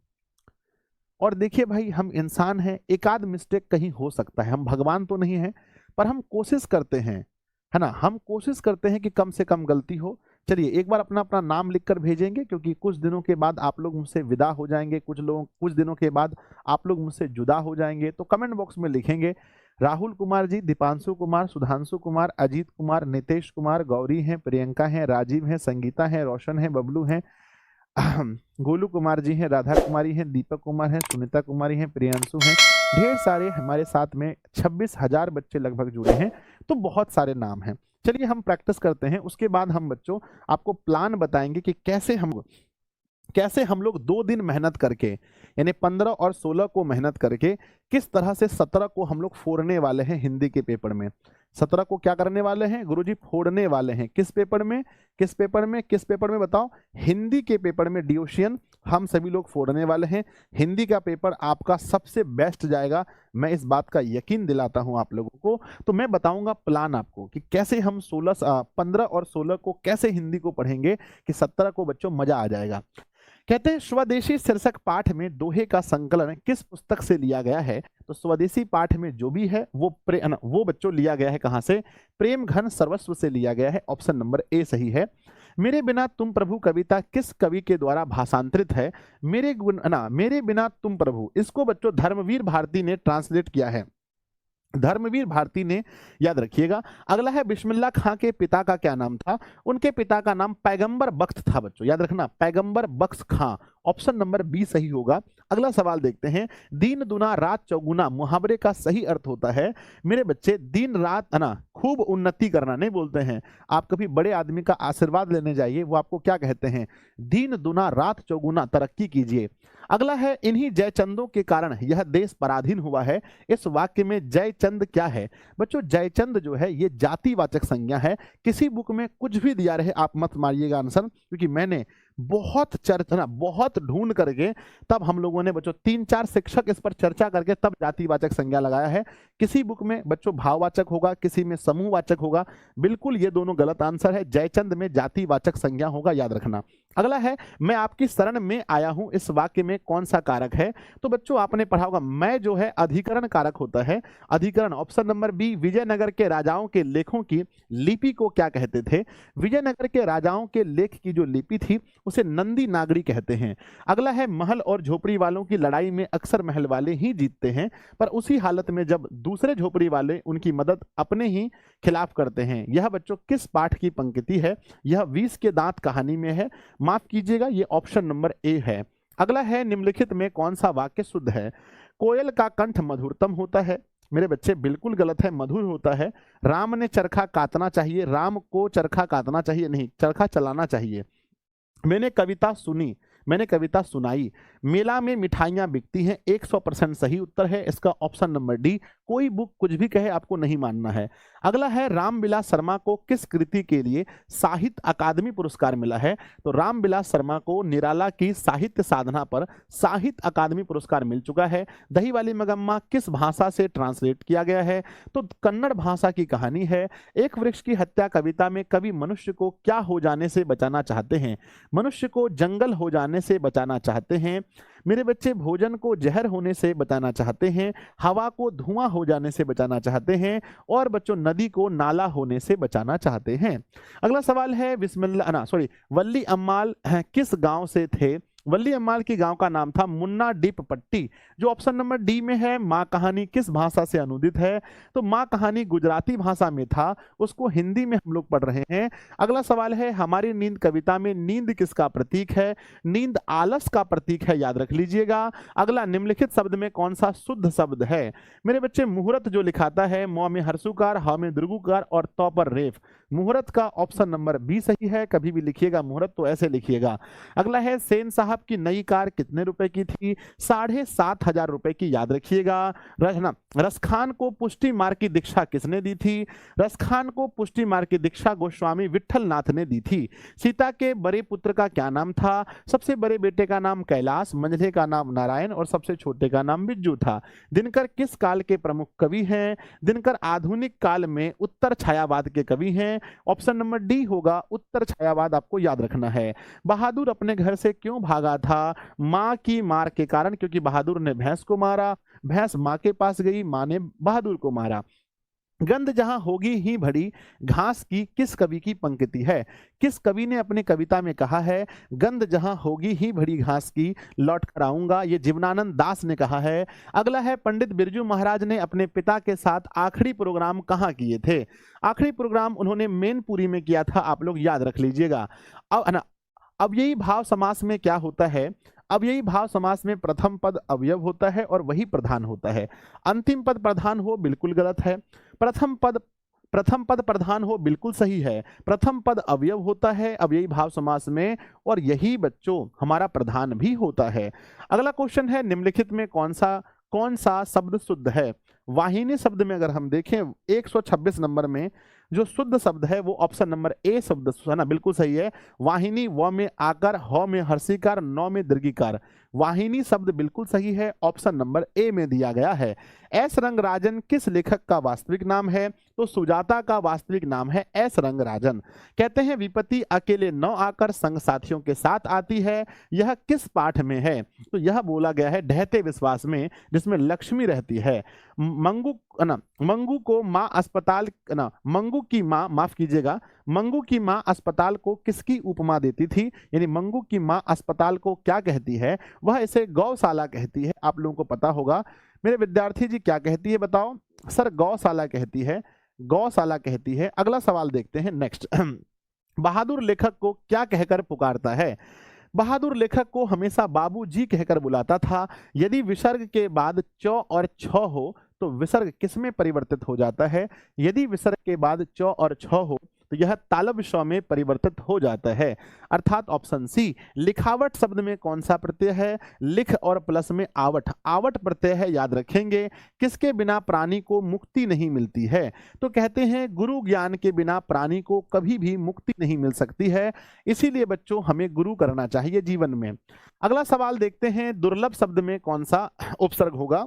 A: और देखिए भाई, हम इंसान हैं, एक आध मिस्टेक कहीं हो सकता है, हम भगवान तो नहीं हैं, पर हम कोशिश करते हैं, है ना? हम कोशिश करते हैं कि कम से कम गलती हो। चलिए एक बार अपना अपना नाम लिखकर भेजेंगे, क्योंकि कुछ दिनों के बाद आप लोग मुझसे विदा हो जाएंगे, कुछ दिनों के बाद आप लोग मुझसे जुदा हो जाएंगे। तो कमेंट बॉक्स में लिखेंगे राहुल कुमार जी, दीपांशु कुमार, सुधांशु कुमार, अजीत कुमार, नितेश कुमार, गौरी हैं, प्रियंका हैं, राजीव हैं, संगीता हैं, रोशन हैं, बबलू हैं, गोलू कुमार जी हैं, राधा कुमारी हैं, दीपक कुमार हैं, सुनीता कुमारी हैं, प्रियांशु हैं, ढेर सारे हमारे साथ में 26,000 बच्चे लगभग जुड़े हैं, तो बहुत सारे नाम हैं। चलिए हम प्रैक्टिस करते हैं, उसके बाद हम बच्चों आपको प्लान बताएंगे कि कैसे हम लोग 2 दिन मेहनत करके, यानी 15 और 16 को मेहनत करके किस तरह से 17 को हम लोग फोड़ने वाले हैं हिंदी के पेपर में। 17 को क्या करने वाले हैं गुरुजी? फोड़ने वाले हैं। किस पेपर में? किस पेपर में? किस पेपर में बताओ? हिंदी के पेपर में डियोशियन हम सभी लोग फोड़ने वाले हैं। हिंदी का पेपर आपका सबसे बेस्ट जाएगा, मैं इस बात का यकीन दिलाता हूं आप लोगों को। तो मैं बताऊंगा प्लान आपको कि कैसे हम 15 और 16 को कैसे हिंदी को पढ़ेंगे कि 17 को बच्चों मजा आ जाएगा। कहते हैं स्वदेशी शीर्षक पाठ में दोहे का संकलन किस पुस्तक से लिया गया है? तो स्वदेशी पाठ में जो भी है वो बच्चों लिया गया है कहां से? प्रेम घन सर्वस्व से लिया गया है। ऑप्शन नंबर ए सही है। मेरे बिना तुम प्रभु कविता किस कवि के द्वारा भाषांतरित है? मेरे बिना तुम प्रभु, इसको बच्चों धर्मवीर भारती ने ट्रांसलेट किया है। धर्मवीर भारती ने, याद रखिएगा। अगला है बिस्मिल्लाह खां के पिता का क्या नाम था? उनके पिता का नाम पैगंबर बख्त था बच्चों, याद रखना, पैगंबर बख्त खां। ऑप्शन नंबर बी सही होगा। अगला सवाल देखते हैं। दिन दुना रात चौगुना मुहावरे का सही अर्थ होता है? मेरे बच्चे दिन रात खूब उन्नति करना नहीं बोलते हैं। आप कभी बड़े आदमी का आशीर्वाद लेने जाइए, वो आपको क्या कहते हैं? दिन दुना रात चौगुना तरक्की कीजिए। अगला है इन्हीं जयचंदों के कारण यह देश पराधीन हुआ है। इस वाक्य में जयचंद क्या है? बच्चों जयचंद जो है ये जातिवाचक संज्ञा है। किसी बुक में कुछ भी दिया रहे आप मत मारिएगा आंसर, क्योंकि मैंने बहुत ढूंढ करके तब हम लोगों ने बच्चों 3-4 शिक्षक इस पर चर्चा करके तब जातिवाचक संज्ञा लगाया है। किसी बुक में बच्चों भाववाचक होगा, किसी में समूहवाचक होगा। बिल्कुल ये दोनों गलत आंसर है। जयचंद में जातिवाचक संज्ञा होगा, याद रखना। अगला है मैं आपकी शरण में आया हूं, इस वाक्य में कौन सा कारक है? तो बच्चों आपने पढ़ा होगा, मैं जो है अधिकरण कारक होता है। अधिकरण, ऑप्शन नंबर बी। विजयनगर के राजाओं के लेखों की लिपि को क्या कहते थे? विजयनगर के राजाओं के लेख की जो लिपि थी उसे नंदी नागरी कहते हैं। अगला है महल और झोपड़ी वालों की लड़ाई में अक्सर महल वाले ही जीतते हैं, पर उसी हालत में जब दूसरे झोपड़ी वाले उनकी मदद अपने ही खिलाफ करते हैं। यह बच्चों किस पाठ की पंक्ति है? यह 20 के दांत कहानी में है। माफ कीजिएगा, ये ऑप्शन नंबर ए है। अगला है निम्नलिखित में कौन सा वाक्य शुद्ध है? कोयल का कंठ मधुरतम होता है। मेरे बच्चे बिल्कुल गलत है, मधुर होता है। राम ने चरखा काटना चाहिए, राम को चरखा काटना चाहिए नहीं, चरखा चलाना चाहिए। मैंने कविता सुनी, मैंने कविता सुनाई। मेला में मिठाइयां बिकती हैं, 100% सही उत्तर है इसका ऑप्शन नंबर डी। कोई बुक कुछ भी कहे आपको नहीं मानना है। अगला है रामविलास शर्मा को किस कृति के लिए साहित्य अकादमी पुरस्कार मिला है? तो रामविलास शर्मा को निराला की साहित्य साधना पर साहित्य अकादमी पुरस्कार मिल चुका है। दही वाली मगम्मा किस भाषा से ट्रांसलेट किया गया है? तो कन्नड़ भाषा की कहानी है। एक वृक्ष की हत्या कविता में कवि मनुष्य को क्या हो जाने से बचाना चाहते हैं? मनुष्य को जंगल हो जाने से बचाना चाहते हैं। मेरे बच्चे भोजन को जहर होने से बचाना चाहते हैं, हवा को धुआं हो जाने से बचाना चाहते हैं, और बच्चों नदी को नाला होने से बचाना चाहते हैं। अगला सवाल है वल्ली अम्माल किस गांव से थे? वल्ली अम्माल की गांव का नाम था मुन्ना डीप पट्टी, जो ऑप्शन नंबर डी में है। माँ कहानी किस भाषा से अनुदित है? तो माँ कहानी गुजराती भाषा में था, उसको हिंदी में हम लोग पढ़ रहे हैं। अगला सवाल है हमारी नींद कविता में नींद किसका प्रतीक है? नींद आलस का प्रतीक है, याद रख लीजिएगा। अगला निम्नलिखित शब्द में कौन सा शुद्ध शब्द है? मेरे बच्चे मुहूर्त जो लिखाता है, म में हर्षुकार, ह में दीर्घुकार और त पर रेफ, मुहूर्त का ऑप्शन नंबर बी सही है। कभी भी लिखिएगा मुहूर्त तो ऐसे लिखिएगा। अगला है सेन साहब की नई कार कितने रुपए की थी? 7,500 रुपए की, याद रखिएगा। रसखान को पुष्टि मार्ग की दीक्षा किसने दी थी? रसखान को पुष्टि मार्ग की दीक्षा गोस्वामी विठल नाथ ने दी थी। सीता के बड़े पुत्र का क्या नाम था? सबसे बड़े बेटे का नाम कैलाश, मंझले का नाम नारायण और सबसे छोटे का नाम बिज्जू था। दिनकर किस काल के प्रमुख कवि हैं? दिनकर आधुनिक काल में उत्तर छायावाद के कवि हैं। ऑप्शन नंबर डी होगा, उत्तर छायावाद आपको याद रखना है। बहादुर अपने घर से क्यों भागा था? मां की मार के कारण, क्योंकि बहादुर ने भैंस को मारा, भैंस मां के पास गई, मां ने बहादुर को मारा। गंध जहां होगी ही भरी घास की किस कवि की पंक्ति है? किस कवि ने अपनी कविता में कहा है गंध जहां होगी ही भरी घास की लौट कर आऊंगा? ये जीवनानंद दास ने कहा है। अगला है पंडित बिरजू महाराज ने अपने पिता के साथ आखिरी प्रोग्राम कहाँ किए थे? आखिरी प्रोग्राम उन्होंने मैनपुरी में किया था, आप लोग याद रख लीजिएगा। अब अव्ययी भाव समास में क्या होता है? अव्ययी भाव समास में प्रथम पद अवयव होता है और वही प्रधान होता है। अंतिम पद प्रधान हो बिल्कुल गलत है। प्रथम पद प्रधान हो बिल्कुल सही है। प्रथम पद अवयव होता है अव्ययी भाव समास में, और यही बच्चों हमारा प्रधान भी होता है। अगला क्वेश्चन है, निम्नलिखित में कौन सा शब्द शुद्ध है? वाहिनी शब्द में अगर हम देखें 126 नंबर में जो शुद्ध शब्द है वो ऑप्शन नंबर ए शब्द है ना, बिल्कुल सही है। वाहिनी, व में आकार, ह में हर्षिकार, नौ में दीर्घिकार। वाहिनी शब्द बिल्कुल सही है, ऑप्शन नंबर ए में दिया गया है। एस रंगराजन किस लेखक का वास्तविक नाम है? तो सुजाता का वास्तविक नाम है एस रंगराजन। कहते हैं विपत्ति अकेले न आकर संग साथियों के साथ आती है, यह किस पाठ में है? तो यह बोला गया है ढहते विश्वास में, जिसमें लक्ष्मी रहती है। मंगू को माँ अस्पताल मंगू की माँ, माफ कीजिएगा, मंगू की माँ अस्पताल को किसकी उपमा देती थी? यानी मंगू की माँ अस्पताल को क्या कहती है? वह इसे गौशाला कहती है। आप लोगों को पता होगा। मेरे विद्यार्थी जी क्या कहती है बताओ? सर गौशाला कहती है, गौशाला कहती है। अगला सवाल देखते हैं, नेक्स्ट। बहादुर लेखक को क्या कहकर पुकारता है? बहादुर लेखक को हमेशा बाबूजी कहकर बुलाता था। यदि विसर्ग के बाद च और छ हो तो विसर्ग किसमें परिवर्तित हो जाता है? यदि विसर्ग के बाद च और छ हो तो यह तालब श में परिवर्तित हो जाता है, अर्थात ऑप्शन सी। लिखावट शब्द में कौन सा प्रत्यय है? लिख और प्लस में आवट, आवट प्रत्यय है, याद रखेंगे। किसके बिना प्राणी को मुक्ति नहीं मिलती है? तो कहते हैं गुरु ज्ञान के बिना प्राणी को कभी भी मुक्ति नहीं मिल सकती है, इसीलिए बच्चों हमें गुरु करना चाहिए जीवन में। अगला सवाल देखते हैं, दुर्लभ शब्द में कौन सा उपसर्ग होगा?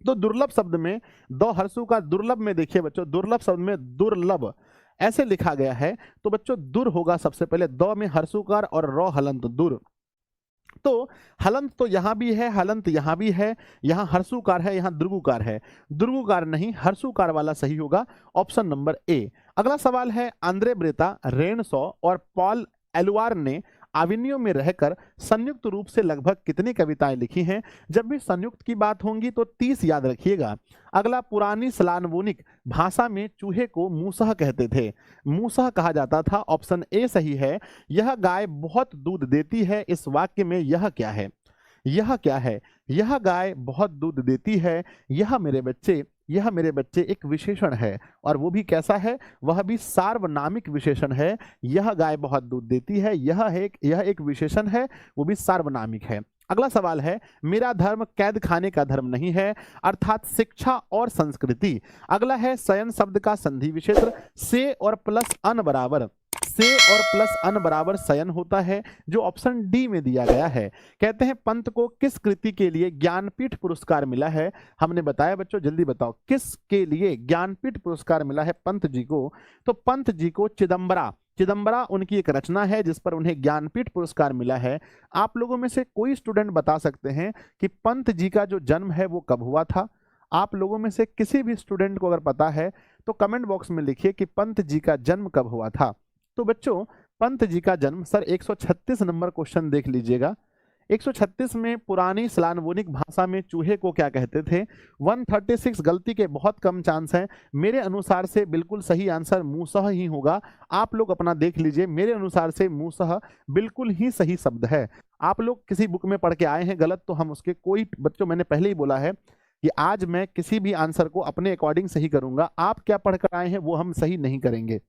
A: तो दुर्लभ शब्द में दो हर्षों का दुर्लभ में देखिए बच्चों, दुर्लभ शब्द में दुर्लभ ऐसे लिखा गया है, तो बच्चों दुर होगा सबसे पहले, दो में हर्षुकार और रो हलंत, दुर। तो हलंत तो यहां भी है, हलंत यहां भी है, यहां हर्षुकार है, यहां दुर्गुकार है। दुर्गुकार नहीं, हर्षुकार वाला सही होगा, ऑप्शन नंबर ए। अगला सवाल है, आंद्रे ब्रेता, रेनसो और पॉल एलुआर ने आविनियो में रहकर संयुक्त रूप से लगभग कितनी कविताएं लिखी हैं? जब भी संयुक्त की बात होंगी तो 30 याद रखिएगा। अगला, पुरानी स्लानवोनिक भाषा में चूहे को मूसह कहते थे, मूसह कहा जाता था, ऑप्शन ए सही है। यह गाय बहुत दूध देती है, इस वाक्य में यह क्या है? यह क्या है? यह गाय बहुत दूध देती है, यह मेरे बच्चे एक विशेषण है, और वो भी कैसा है? वह भी सार्वनामिक विशेषण है। यह गाय बहुत दूध देती है, यह एक विशेषण है, वो भी सार्वनामिक है। अगला सवाल है, मेरा धर्म कैद खाने का धर्म नहीं है, अर्थात शिक्षा और संस्कृति। अगला है, शयन शब्द का संधि विशेषण से और प्लस अन बराबर, से और प्लस अन बराबर शयन होता है, जो ऑप्शन डी में दिया गया है। कहते हैं पंत को किस कृति के लिए ज्ञानपीठ पुरस्कार मिला है? हमने बताया बच्चों, जल्दी बताओ किसके लिए ज्ञानपीठ पुरस्कार मिला है पंत जी को? तो पंत जी को चिदम्बरा उनकी एक रचना है जिस पर उन्हें ज्ञानपीठ पुरस्कार मिला है। आप लोगों में से कोई स्टूडेंट बता सकते हैं कि पंत जी का जो जन्म है वो कब हुआ था? आप लोगों में से किसी भी स्टूडेंट को अगर पता है तो कमेंट बॉक्स में लिखिए कि पंत जी का जन्म कब हुआ था। तो बच्चों पंत जी का जन्म, सर 136 नंबर क्वेश्चन देख लीजिएगा। 136 में पुरानी स्लानवोनिक भाषा में चूहे को क्या कहते थे? 136 गलती के बहुत कम चांस हैं। मेरे अनुसार से बिल्कुल सही आंसर मूसह ही होगा। आप लोग अपना देख लीजिए, मेरे अनुसार से मूसह बिल्कुल ही सही शब्द है। आप लोग किसी बुक में पढ़ के आए हैं गलत तो हम उसके कोई, बच्चों मैंने पहले ही बोला है कि आज मैं किसी भी आंसर को अपने अकॉर्डिंग सही करूंगा, आप क्या पढ़कर आए हैं वो हम सही नहीं करेंगे,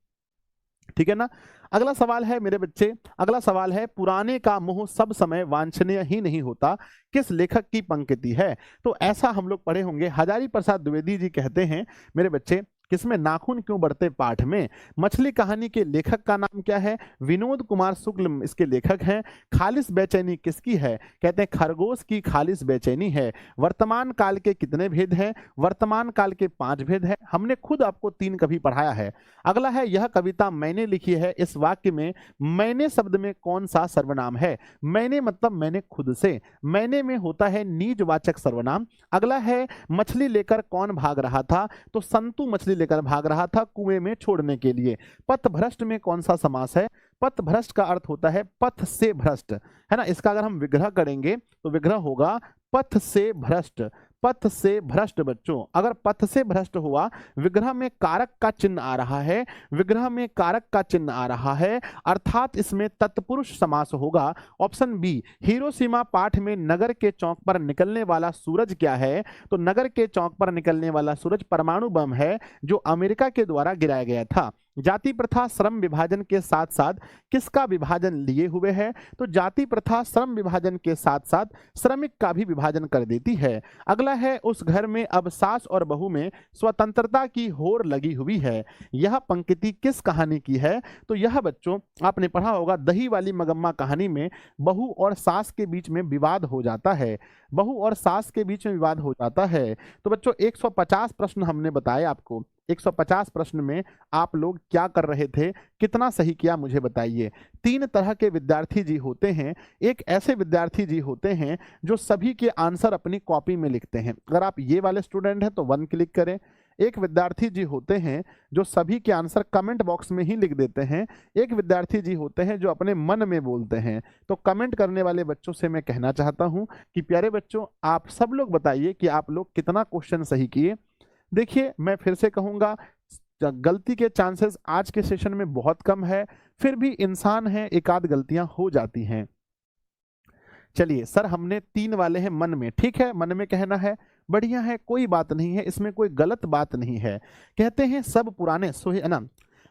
A: ठीक है ना। अगला सवाल है मेरे बच्चे, अगला सवाल है, पुराने का मोह सब समय वांछनीय ही नहीं होता, किस लेखक की पंक्ति है? तो ऐसा हम लोग पढ़े होंगे, हजारी प्रसाद द्विवेदी जी कहते हैं मेरे बच्चे, किसमें? नाखून क्यों बढ़ते पाठ में। मछली कहानी के लेखक का नाम क्या है? विनोद कुमार शुक्ल इसके लेखक हैं। खालिस बेचैनी किसकी है? कहते हैं खरगोश की खालिस बेचैनी है। वर्तमान काल के कितने भेद हैं? वर्तमान काल के 5 भेद हैं। हमने खुद आपको 3 कभी पढ़ाया है। अगला है, यह कविता मैंने लिखी है, इस वाक्य में मैंने शब्द में कौन सा सर्वनाम है? मैंने मतलब मैंने खुद से, मैंने में होता है निजवाचक सर्वनाम। अगला है, मछली लेकर कौन भाग रहा था? तो संतु मछली लेकर भाग रहा था कुएं में छोड़ने के लिए। पथभ्रष्ट में कौन सा समास है? पथभ्रष्ट का अर्थ होता है पथ से भ्रष्ट, है ना। इसका अगर हम विग्रह करेंगे तो विग्रह होगा पथ से भ्रष्ट। पथ से भ्रष्ट बच्चों, अगर पथ से भ्रष्ट हुआ, विग्रह में कारक का चिन्ह आ रहा है, विग्रह में कारक का चिन्ह आ रहा है, अर्थात इसमें तत्पुरुष समास होगा। ऑप्शन बी, हिरोशिमा पाठ में नगर के चौक पर निकलने वाला सूरज क्या है? तो नगर के चौक पर निकलने वाला सूरज परमाणु बम है जो अमेरिका के द्वारा गिराया गया था। जाति प्रथा श्रम विभाजन के साथ साथ किसका विभाजन लिए हुए है? तो जाति प्रथा श्रम विभाजन के साथ साथ श्रमिक का भी विभाजन कर देती है। अगला है, उस घर में अब सास और बहू में स्वतंत्रता की होड़ लगी हुई है। यह पंक्ति किस कहानी की है? तो यह बच्चों आपने पढ़ा होगा, दही वाली मगम्मा कहानी में बहू और सास के बीच में विवाद हो जाता है, बहू और सास के बीच में विवाद हो जाता है। तो बच्चों 150 प्रश्न हमने बताए आपको, 150 प्रश्न में आप लोग क्या कर रहे थे, कितना सही किया मुझे बताइए। 3 तरह के विद्यार्थी जी होते हैं। एक ऐसे विद्यार्थी जी होते हैं जो सभी के आंसर अपनी कॉपी में लिखते हैं, अगर आप ये वाले स्टूडेंट हैं तो 1 क्लिक करें। एक विद्यार्थी जी होते हैं जो सभी के आंसर कमेंट बॉक्स में ही लिख देते हैं। एक विद्यार्थी जी होते हैं जो अपने मन में बोलते हैं। तो कमेंट करने वाले बच्चों से मैं कहना चाहता हूं कि प्यारे बच्चों, आप सब लोग बताइए कि आप लोग कितना क्वेश्चन सही किए। देखिए, मैं फिर से कहूंगा, गलती के चांसेस आज के सेशन में बहुत कम है, फिर भी इंसान है, एक आध गलतियां हो जाती हैं। चलिए सर, हमने 3 वाले हैं मन में, ठीक है, मन में कहना है, बढ़िया है, कोई बात नहीं है, इसमें कोई गलत बात नहीं है। कहते हैं सब पुराने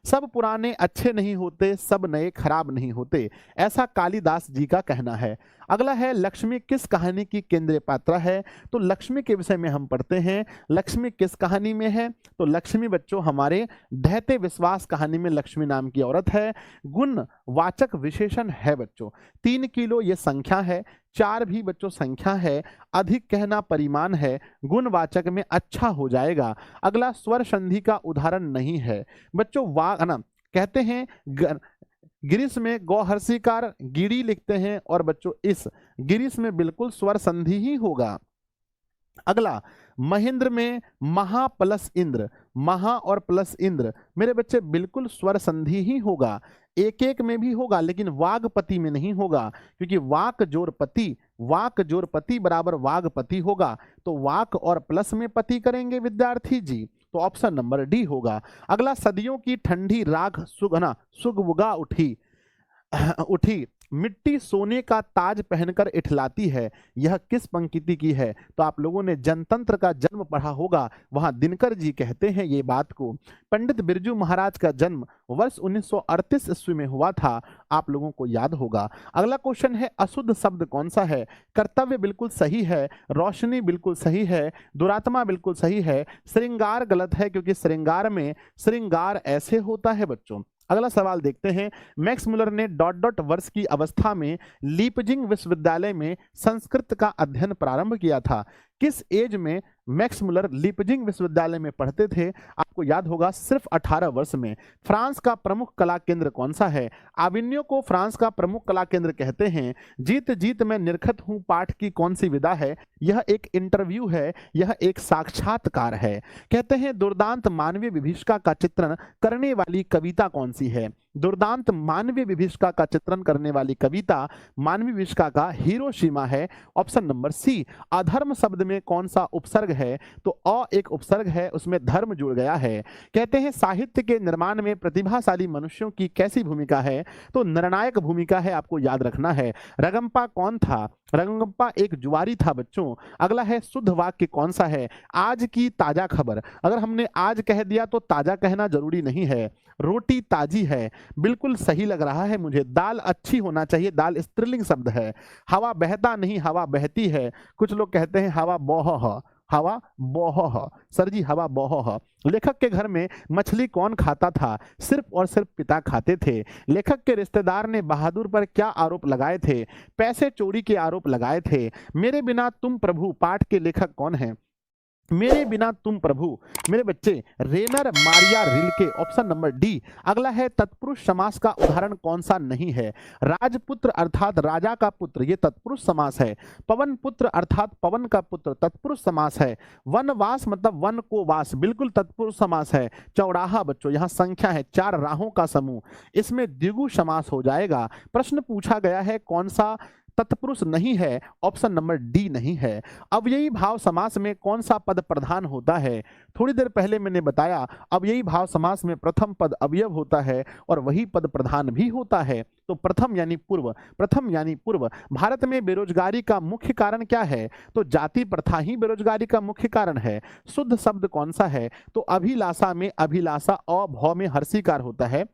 A: सब पुराने अच्छे नहीं होते, सब नए खराब नहीं होते, ऐसा कालिदास जी का कहना है। अगला है, लक्ष्मी किस कहानी की केंद्रीय पात्रा है? तो लक्ष्मी के विषय में हम पढ़ते हैं, लक्ष्मी किस कहानी में है? तो लक्ष्मी बच्चों हमारे ढहते विश्वास कहानी में लक्ष्मी नाम की औरत है। गुण वाचक विशेषण है बच्चों, 3 किलो ये संख्या है, 4 भी बच्चों संख्या है, अधिक कहना परिमाण है, गुणवाचक में अच्छा हो जाएगा। अगला, स्वर संधि का उदाहरण नहीं है बच्चों, कहते हैं गिरीश में गौहर्षिकार गिरी लिखते हैं और बच्चों इस गिरीश में बिल्कुल स्वर संधि ही होगा। अगला, महेंद्र में महा प्लस इंद्र, महा और प्लस इंद्र मेरे बच्चे बिल्कुल स्वर संधि ही होगा। एक एक में भी होगा लेकिन वागपति में नहीं होगा, क्योंकि वाक जोर पति बराबर वागपति होगा। तो वाक और प्लस में पति करेंगे विद्यार्थी जी, तो ऑप्शन नंबर डी होगा। अगला, सदियों की ठंडी राख सुगबुगा उठी मिट्टी सोने का ताज पहनकर इठलाती है, यह किस पंक्ति की है? तो आप लोगों ने जनतंत्र का जन्म पढ़ा होगा, वहां दिनकर जी कहते हैं ये बात को। पंडित बिरजू महाराज का जन्म वर्ष 1938 ईस्वी में हुआ था, आप लोगों को याद होगा। अगला क्वेश्चन है, अशुद्ध शब्द कौन सा है? कर्तव्य बिल्कुल सही है, रोशनी बिल्कुल सही है, दुरात्मा बिल्कुल सही है, श्रृंगार गलत है क्योंकि श्रृंगार में श्रृंगार ऐसे होता है बच्चों। अगला सवाल देखते हैं, मैक्स मुलर ने डॉट डॉट वर्ष की अवस्था में लीपजिंग विश्वविद्यालय में संस्कृत का अध्ययन प्रारंभ किया था। किस एज में मैक्स मुलर लीपजिंग विश्वविद्यालय में पढ़ते थे? आपको याद होगा सिर्फ 18 वर्ष में। फ्रांस का प्रमुख कला केंद्र कौन सा है? आविन्यो को फ्रांस का प्रमुख कला केंद्र कहते हैं। जीत जीत मैं निरखत हूं पाठ की कौन सी विधा है? यह एक इंटरव्यू है, यह एक साक्षात्कार है। कहते हैं दुर्दांत मानवीय विभीषिका का चित्रण करने वाली कविता कौन सी है? दुर्दांत मानवीय विभीषिका का चित्रण करने वाली कविता मानवीय विभीषिका का हिरोशिमा है, ऑप्शन नंबर सी। अधर्म शब्द में कौन सा उपसर्ग है? तो अ एक उपसर्ग है, उसमें धर्म जुड़ गया है। कहते हैं साहित्य के निर्माण में प्रतिभाशाली मनुष्यों की कैसी भूमिका है? तो निर्णायक भूमिका है, आपको याद रखना है। रगम्पा कौन था? रगम्पा एक जुआरी था बच्चों। अगला है, शुद्ध वाक्य कौन सा है? आज की ताजा खबर, अगर हमने आज कह दिया तो ताजा कहना जरूरी नहीं है। रोटी ताजी है, बिल्कुल सही लग रहा है मुझे। दाल अच्छी होना चाहिए, दाल स्त्रीलिंग शब्द है। हवा बहता नहीं, हवा बहती है। कुछ लोग कहते हैं हवा बोह, सर जी हवा बोह। लेखक के घर में मछली कौन खाता था? सिर्फ और सिर्फ पिता खाते थे। लेखक के रिश्तेदार ने बहादुर पर क्या आरोप लगाए थे? पैसे चोरी के आरोप लगाए थे। मेरे बिना तुम प्रभु पाठ के लेखक कौन है? मेरे बिना तुम प्रभु मेरे बच्चे Rainer Maria Rilke, option number D. अगला है, तत्पुरुष समास का उदाहरण कौन सा नहीं है? राजपुत्र अर्थात राजा का पुत्र, ये तत्पुरुष समास है। पवन पुत्र अर्थात पवन का पुत्र, तत्पुरुष समास है। वनवास मतलब वन को वास, बिल्कुल तत्पुरुष समास है। चौराहा बच्चों यहां संख्या है, 4 राहों का समूह, इसमें द्विगु समास हो जाएगा। प्रश्न पूछा गया है कौन सा तत्पुरुष नहीं है, ऑप्शन नंबर डी नहीं है। अव्ययी भाव समास में कौन सा पद प्रधान होता है? थोड़ी देर पहले मैंने बताया अव्ययी भाव समास में प्रथम पद अवयव होता है और वही पद प्रधान भी होता है। तो प्रथम यानी पूर्व, प्रथम यानी पूर्व। भारत में बेरोजगारी का मुख्य कारण क्या है? तो जाति प्रथा ही बेरोजगारी का मुख्य कारण है। शुद्ध शब्द कौन सा है? तो अभिलाषा में अभिलाषा अभौ में हर्षिकार होता है।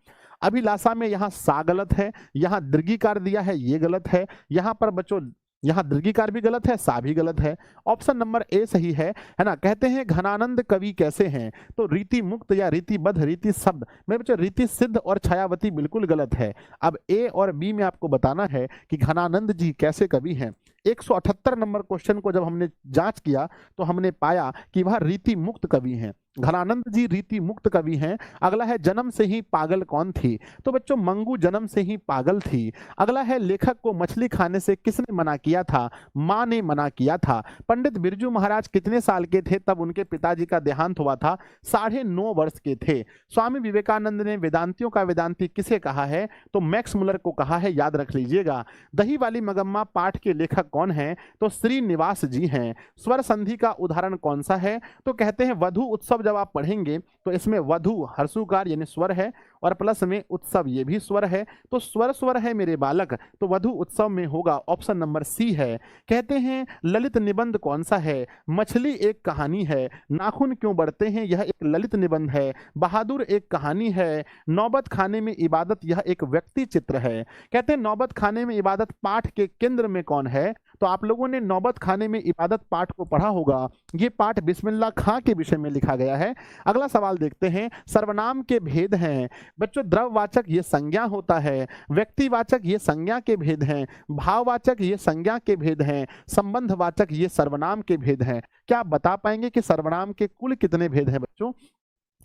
A: अभिलाषा में यहाँ सा गलत है, यहाँ दीर्घिकार दिया है ये गलत है, यहाँ पर बच्चों यहाँ दीर्घिकार भी गलत है, सा भी गलत है। ऑप्शन नंबर ए सही है ना। कहते हैं घनानंद कवि कैसे हैं? तो रीति मुक्त या रीतिबद्ध, रीति शब्द। मेरे बच्चों रीति सिद्ध और छायावती बिल्कुल गलत है। अब ए और बी में आपको बताना है कि घनानंद जी कैसे कवि हैं। 178 नंबर क्वेश्चन को जब हमने जांच किया तो हमने पाया कि वह रीति मुक्त कवि हैं। घनानंद जी रीति मुक्त कवि हैं। अगला है जन्म से ही पागल कौन थी? तो बच्चों मंगू जन्म से ही पागल थी। अगला है लेखक को मछली खाने से किसने मना किया था? मां ने मना किया था। पंडित बिरजू महाराज कितने साल के थे तब उनके पिताजी का देहांत हुआ था? 9.5 वर्ष के थे। स्वामी विवेकानंद ने वेदांतियों का वेदांती किसे कहा है? तो मैक्स मुलर को कहा है, याद रख लीजिएगा। दही वाली मगम्मा पाठ के लेखक कौन है? तो श्रीनिवास जी हैं। स्वर संधि का उदाहरण कौन सा है? तो कहते हैं वधु उत्सव। जब आप पढ़ेंगे तो इसमें वधु हर्षुकार यानी स्वर है और प्लस में उत्सव ये भी स्वर है, तो स्वर स्वर है मेरे बालक, तो वधु उत्सव में होगा ऑप्शन नंबर सी है। कहते हैं ललित निबंध कौन सा है? मछली एक कहानी है। नाखून क्यों बढ़ते हैं? यह एक ललित निबंध है। बहादुर एक कहानी है। नौबत खाने में इबादत यह एक व्यक्ति चित्र है। कहते हैं नौबत खाने में इबादत पाठ के केंद्र में कौन है? तो आप लोगों ने नौबत खाने में इबादत पाठ को पढ़ा होगा। ये पाठ बिस्मिल्लाह खां के विषय में लिखा गया है। अगला सवाल देखते हैं। सर्वनाम के भेद हैं। बच्चों द्रववाचक ये संज्ञा होता है, व्यक्तिवाचक ये संज्ञा के भेद हैं, भाववाचक ये संज्ञा के भेद हैं, संबंधवाचक ये सर्वनाम के भेद हैं। क्या आप बता पाएंगे कि सर्वनाम के कुल कितने भेद हैं? बच्चों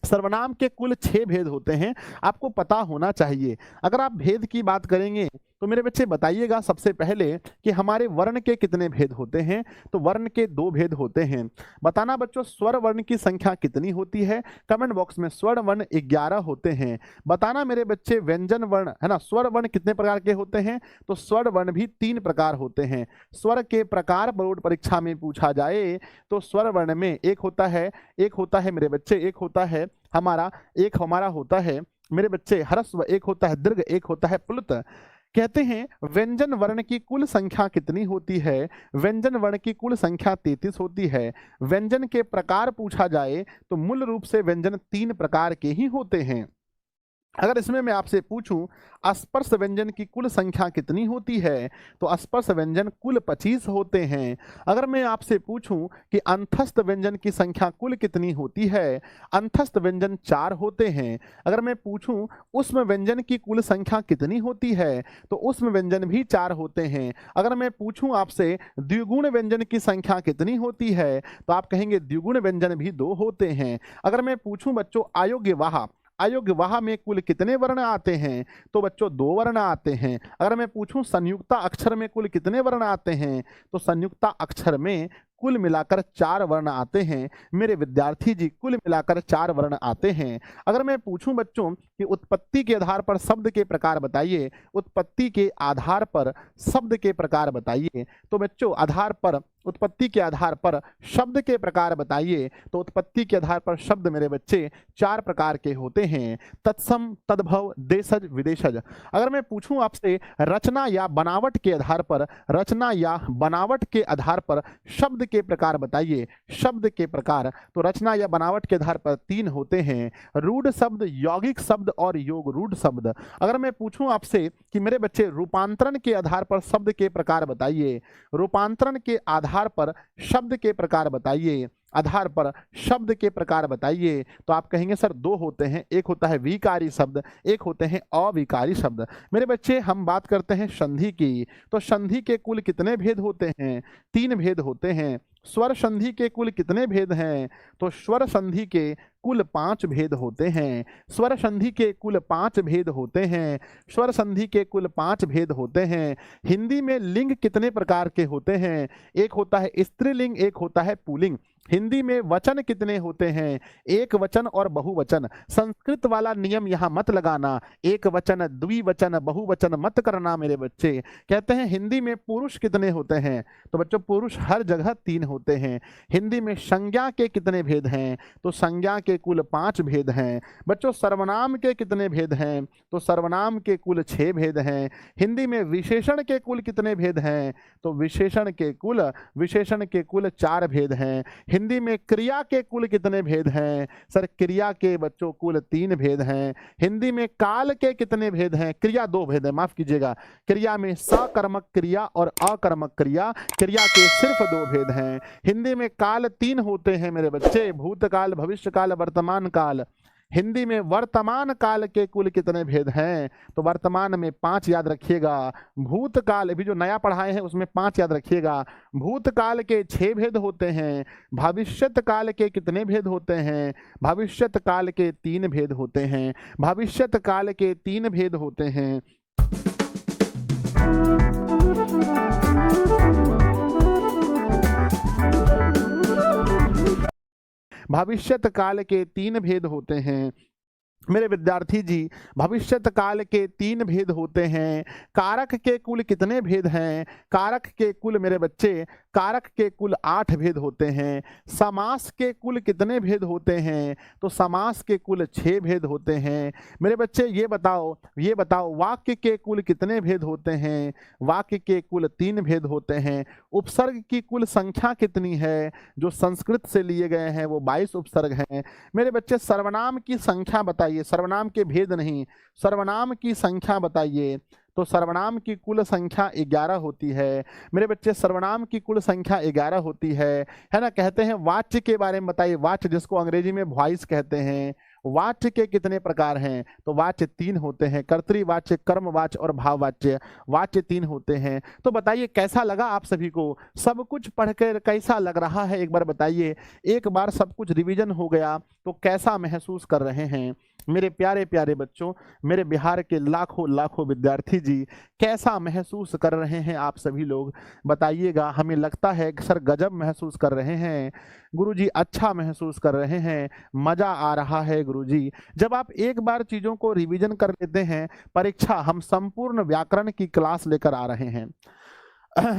A: सर्वनाम के कुल 6 भेद होते हैं, आपको पता होना चाहिए। अगर आप भेद की बात करेंगे तो मेरे बच्चे बताइएगा सबसे पहले कि हमारे वर्ण के कितने भेद होते हैं? तो वर्ण के 2 भेद होते हैं। बताना बच्चों स्वर वर्ण की संख्या कितनी होती है? कमेंट बॉक्स में। स्वर वर्ण 11 होते हैं। बताना मेरे बच्चे व्यंजन वर्ण है ना, स्वर वर्ण कितने प्रकार के होते हैं? तो स्वर वर्ण भी 3 प्रकार होते हैं। स्वर के प्रकार बोर्ड परीक्षा में पूछा जाए तो स्वर वर्ण में एक होता है मेरे बच्चे, एक हमारा होता है मेरे बच्चे ह्रस्व, एक होता है दीर्घ, एक होता है प्लुत। कहते हैं व्यंजन वर्ण की कुल संख्या कितनी होती है? व्यंजन वर्ण की कुल संख्या 33 होती है। व्यंजन के प्रकार पूछा जाए तो मूल रूप से व्यंजन 3 प्रकार के ही होते हैं। अगर इसमें मैं आपसे पूछूं स्पर्श व्यंजन की कुल संख्या कितनी होती है? तो स्पर्श व्यंजन कुल 25 होते हैं। अगर मैं आपसे पूछूं कि अंतस्थ व्यंजन की संख्या कुल कितनी होती है? अंतस्थ व्यंजन 4 होते हैं। अगर मैं पूछूं उष्म व्यंजन की कुल संख्या कितनी होती है? तो उष्म व्यंजन भी 4 होते हैं। अगर मैं पूछूं आपसे द्विगुण व्यंजन की संख्या कितनी होती है? तो आप कहेंगे द्विगुण व्यंजन भी 2 होते हैं। अगर मैं पूछूं बच्चों अयोग्य वाह में कुल कितने वर्ण आते हैं? तो बच्चों 2 वर्ण आते हैं। अगर मैं पूछूं संयुक्ता अक्षर में कुल कितने वर्ण आते हैं? तो संयुक्ता अक्षर में कुल मिलाकर 4 वर्ण आते हैं। मेरे विद्यार्थी जी कुल मिलाकर 4 वर्ण आते हैं। अगर मैं पूछूं बच्चों कि उत्पत्ति के आधार पर शब्द के प्रकार बताइए, उत्पत्ति के आधार पर शब्द के प्रकार बताइए, तो बच्चों उत्पत्ति के आधार पर शब्द के प्रकार बताइए। तो उत्पत्ति के आधार पर शब्द मेरे बच्चे 4 प्रकार के होते हैं। तत्सम, तद्भव, देशज, विदेशज। अगर मैं पूछूं आपसे रचना या बनावट के आधार पर शब्द के प्रकार बताइए, शब्द के प्रकार, तो रचना या बनावट के आधार पर 3 होते हैं। रूढ़ शब्द, यौगिक शब्द और योग रूढ़ शब्द। अगर मैं पूछूं आपसे कि मेरे बच्चे रूपांतरण के आधार पर शब्द के प्रकार बताइए, रूपांतरण के आधार पर शब्द के प्रकार बताइए, तो आप कहेंगे सर 2 होते हैं। एक होता है विकारी शब्द, एक होते हैं अविकारी शब्द। मेरे बच्चे हम बात करते हैं संधि की, तो संधि के कुल कितने भेद होते हैं? 3 भेद होते हैं। स्वर संधि के कुल कितने भेद हैं? तो स्वर संधि के कुल 5 भेद होते हैं। स्वर संधि के कुल 5 भेद होते हैं। स्वर संधि के कुल 5 भेद होते हैं। हिंदी में लिंग कितने प्रकार के होते हैं? एक होता है स्त्रीलिंग, एक होता है पुल्लिंग। हिंदी में वचन कितने होते हैं? एक वचन और बहुवचन। संस्कृत वाला नियम यहाँ मत लगाना, एक वचन, द्विवचन, बहुवचन मत करना मेरे बच्चे। कहते हैं हिंदी में पुरुष कितने होते हैं? तो बच्चों पुरुष हर जगह 3 होते हैं। हिंदी में संज्ञा के कितने भेद हैं? तो संज्ञा के कुल 5 भेद हैं। बच्चों सर्वनाम के कितने भेद हैं? तो सर्वनाम के कुल 6 भेद हैं। हिंदी में विशेषण के कुल कितने भेद हैं? तो विशेषण के कुल 4 भेद हैं। हिंदी में क्रिया के कुल कितने भेद हैं? सर क्रिया के बच्चों कुल 3 भेद हैं। हिंदी में काल के कितने भेद हैं? क्रिया 2 भेद है, माफ कीजिएगा। क्रिया में सकर्मक क्रिया और अकर्मक क्रिया, क्रिया के सिर्फ 2 भेद हैं। हिंदी में काल 3 होते हैं मेरे बच्चे, भूतकाल, भविष्यकाल, वर्तमान काल। हिंदी में वर्तमान काल के कुल कितने भेद हैं? तो वर्तमान में 5 याद रखिएगा। भूतकाल अभी जो नया पढ़ाए हैं उसमें 5 याद रखिएगा। भूतकाल के 6 भेद होते हैं। भविष्यत काल के कितने भेद होते हैं? भविष्यत काल के 3 भेद होते हैं। भविष्यत काल के 3 भेद होते हैं। भविष्यत काल के 3 भेद होते हैं मेरे विद्यार्थी जी। भविष्यत काल के 3 भेद होते हैं। कारक के कुल कितने भेद हैं? कारक के कुल मेरे बच्चे, कारक के कुल 8 भेद होते हैं। समास के कुल कितने भेद होते हैं? तो समास के कुल 6 भेद होते हैं मेरे बच्चे। ये बताओ वाक्य के कुल कितने भेद होते हैं? वाक्य के कुल 3 भेद होते हैं। उपसर्ग की कुल संख्या कितनी है? जो संस्कृत से लिए गए हैं वो 22 उपसर्ग हैं मेरे बच्चे। सर्वनाम की संख्या बताइए, सर्वनाम के भेद नहीं, सर्वनाम की संख्या बताइए। तो सर्वनाम की कुल संख्या 11 होती है मेरे बच्चे। सर्वनाम की कुल संख्या 11 होती है ना। कहते हैं वाच्य के बारे में बताइए, वाच्य जिसको अंग्रेजी में वॉइस कहते हैं, वाच्य के कितने प्रकार हैं? तो वाच्य 3 होते हैं, कर्तृवाच्य, कर्मवाच्य और भाववाच्य। वाच्य 3 होते हैं। तो बताइए कैसा लगा आप सभी को? सब कुछ पढ़कर कैसा लग रहा है एक बार बताइए। एक बार सब कुछ रिवीजन हो गया तो कैसा महसूस कर रहे हैं मेरे प्यारे प्यारे बच्चों? मेरे बिहार के लाखों लाखों विद्यार्थी जी, कैसा महसूस कर रहे हैं आप सभी लोग बताइएगा। हमें लगता है कि सर गजब महसूस कर रहे हैं गुरुजी, अच्छा महसूस कर रहे हैं, मजा आ रहा है गुरुजी। जब आप एक बार चीजों को रिवीजन कर लेते हैं, परीक्षा हम संपूर्ण व्याकरण की क्लास लेकर आ रहे हैं।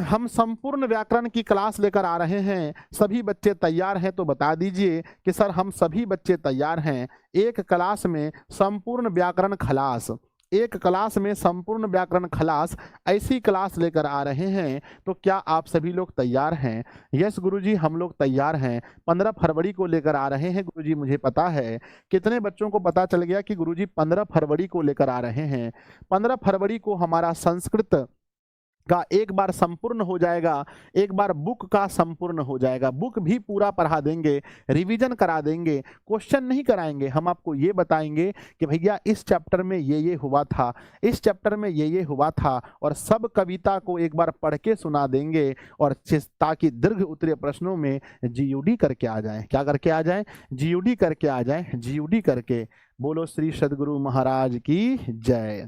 A: हम संपूर्ण व्याकरण की क्लास लेकर आ रहे हैं। सभी बच्चे तैयार हैं तो बता दीजिए कि सर हम सभी बच्चे तैयार हैं। एक क्लास में संपूर्ण व्याकरण खलास, एक क्लास में संपूर्ण व्याकरण खलास, ऐसी क्लास लेकर आ रहे हैं। तो क्या आप सभी लोग तैयार हैं? यस गुरुजी हम लोग तैयार हैं। 15 फरवरी को लेकर आ रहे हैं गुरुजी। मुझे पता है कितने बच्चों को पता चल गया कि गुरुजी 15 फरवरी को लेकर आ रहे हैं। 15 फरवरी को हमारा संस्कृत का एक बार संपूर्ण हो जाएगा, एक बार बुक का संपूर्ण हो जाएगा। बुक भी पूरा पढ़ा देंगे, रिवीजन करा देंगे, क्वेश्चन नहीं कराएंगे। हम आपको ये बताएंगे कि भैया इस चैप्टर में ये हुआ था, इस चैप्टर में ये हुआ था, और सब कविता को एक बार पढ़ के सुना देंगे, और ताकि दीर्घ उत्तरीय प्रश्नों में जीयूडी करके आ जाए। क्या करके आ जाए? जीयूडी करके आ जाए। जीयूडी करके। बोलो श्री सद्गुरु महाराज की जय।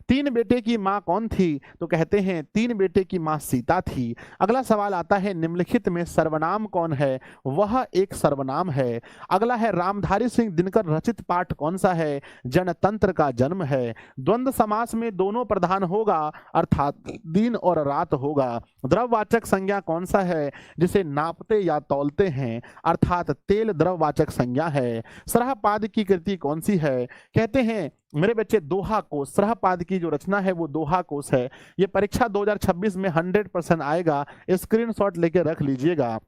A: 3 बेटे की माँ कौन थी? तो कहते हैं 3 बेटे की माँ सीता थी। अगला सवाल आता है निम्नलिखित में सर्वनाम कौन है? वह एक सर्वनाम है। अगला है रामधारी सिंह दिनकर रचित पाठ कौन सा है? जनतंत्र का जन्म है। द्वंद्व समास में दोनों प्रधान होगा, अर्थात दिन और रात होगा। द्रववाचक संज्ञा कौन सा है? जिसे नापते या तौलते हैं, अर्थात तेल द्रववाचक संज्ञा है। सरहपाद की कृति कौन सी है? कहते हैं मेरे बच्चे दोहा कोश। सरहपाद की जो रचना है वो दोहा कोश है। ये परीक्षा 2026 में 100% आएगा, स्क्रीनशॉट लेके रख लीजिएगा।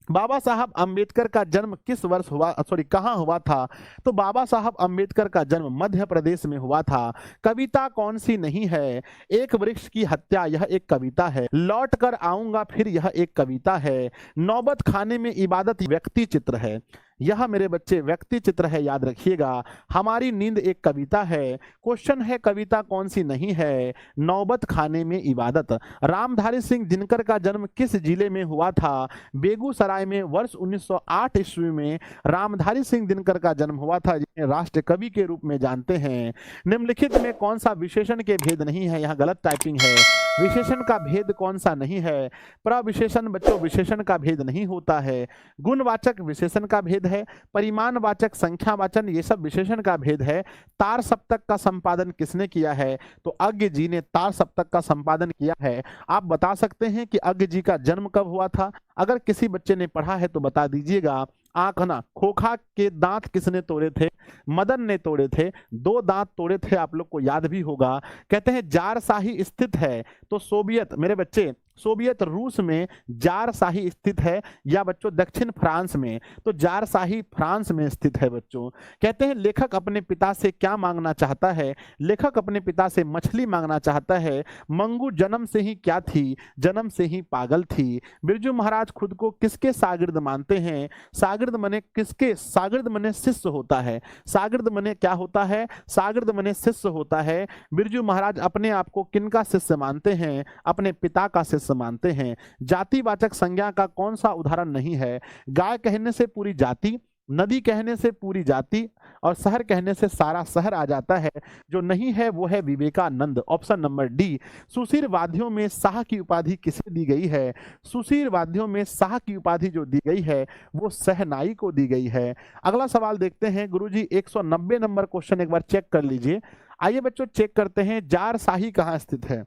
A: बाबा साहब अंबेडकर का जन्म किस वर्ष हुआ, कहाँ हुआ था? तो बाबा साहब अंबेडकर का जन्म मध्य प्रदेश में हुआ था। कविता कौन सी नहीं है? एक वृक्ष की हत्या, यह एक कविता है। लौट कर आऊंगा फिर, यह एक कविता है। नौबत खाने में इबादत व्यक्ति चित्र है। यह मेरे बच्चे व्यक्ति चित्र है, याद रखिएगा। हमारी नींद एक कविता है। क्वेश्चन है कविता कौन सी नहीं है? नौबत खाने में इबादत। रामधारी सिंह दिनकर का जन्म किस जिले में हुआ था? बेगूसराय में वर्ष 1908 ईस्वी में रामधारी सिंह दिनकर का जन्म हुआ था, जिन्हें राष्ट्र कवि के रूप में जानते हैं। निम्नलिखित में कौन सा विशेषण के भेद नहीं है? यहाँ गलत टाइपिंग है। विशेषण का भेद कौन सा नहीं है? प्रविशेषण बच्चों विशेषण का भेद नहीं होता है। गुणवाचक विशेषण का भेद है। परिमाणवाचक संख्यावाचन ये सब विशेषण का भेद है। तार सप्तक का संपादन किसने किया है? तो अज्ञ जी ने तार सप्तक का संपादन किया है। आप बता सकते हैं कि अज्ञ जी का जन्म कब हुआ था? अगर किसी बच्चे ने पढ़ा है तो बता दीजिएगा। आंख ना खोखा के दांत किसने तोड़े थे? मदन ने तोड़े थे। 2 दांत तोड़े थे, आप लोग को याद भी होगा। कहते हैं जारशाही स्थित है, तो सोवियत मेरे बच्चे सोवियत रूस में जारशाही स्थित है, या बच्चों दक्षिण फ्रांस में? तो जारशाही फ्रांस में स्थित है बच्चों। कहते हैं लेखक अपने पिता से क्या मांगना चाहता है? लेखक अपने पिता से मछली मांगना चाहता है। मंगू जन्म से ही क्या थी? जन्म से ही पागल थी। बिरजू महाराज खुद को किसके शागिर्द मानते हैं? शागिर्द मने किसके? शागिर्द मने शिष्य होता है। शागिर्द मने क्या होता है? शागिर्द मने शिष्य होता है। बिरजू महाराज अपने आप को किनका शिष्य मानते हैं? अपने पिता का शिष्य मानते हैं। जातिवाचक संज्ञा का कौन सा उदाहरण नहीं है? गाय कहने से पूरी जाति, नदी कहने से पूरी जाति, और शहर कहने से सारा शहर आ जाता है। जो नहीं है वो है विवेकानंद, ऑप्शन नंबर डी। सुशील वाद्यों में शाह की उपाधि किसे दी गई है? सुशील वाद्यों में शाह की उपाधि जो दी गई है वो शहनाई को दी गई है। अगला सवाल देखते हैं गुरुजी। 190 नंबर क्वेश्चन एक बार चेक कर लीजिए। आइए बच्चों चेक करते हैं जारशाही कहाँ स्थित है।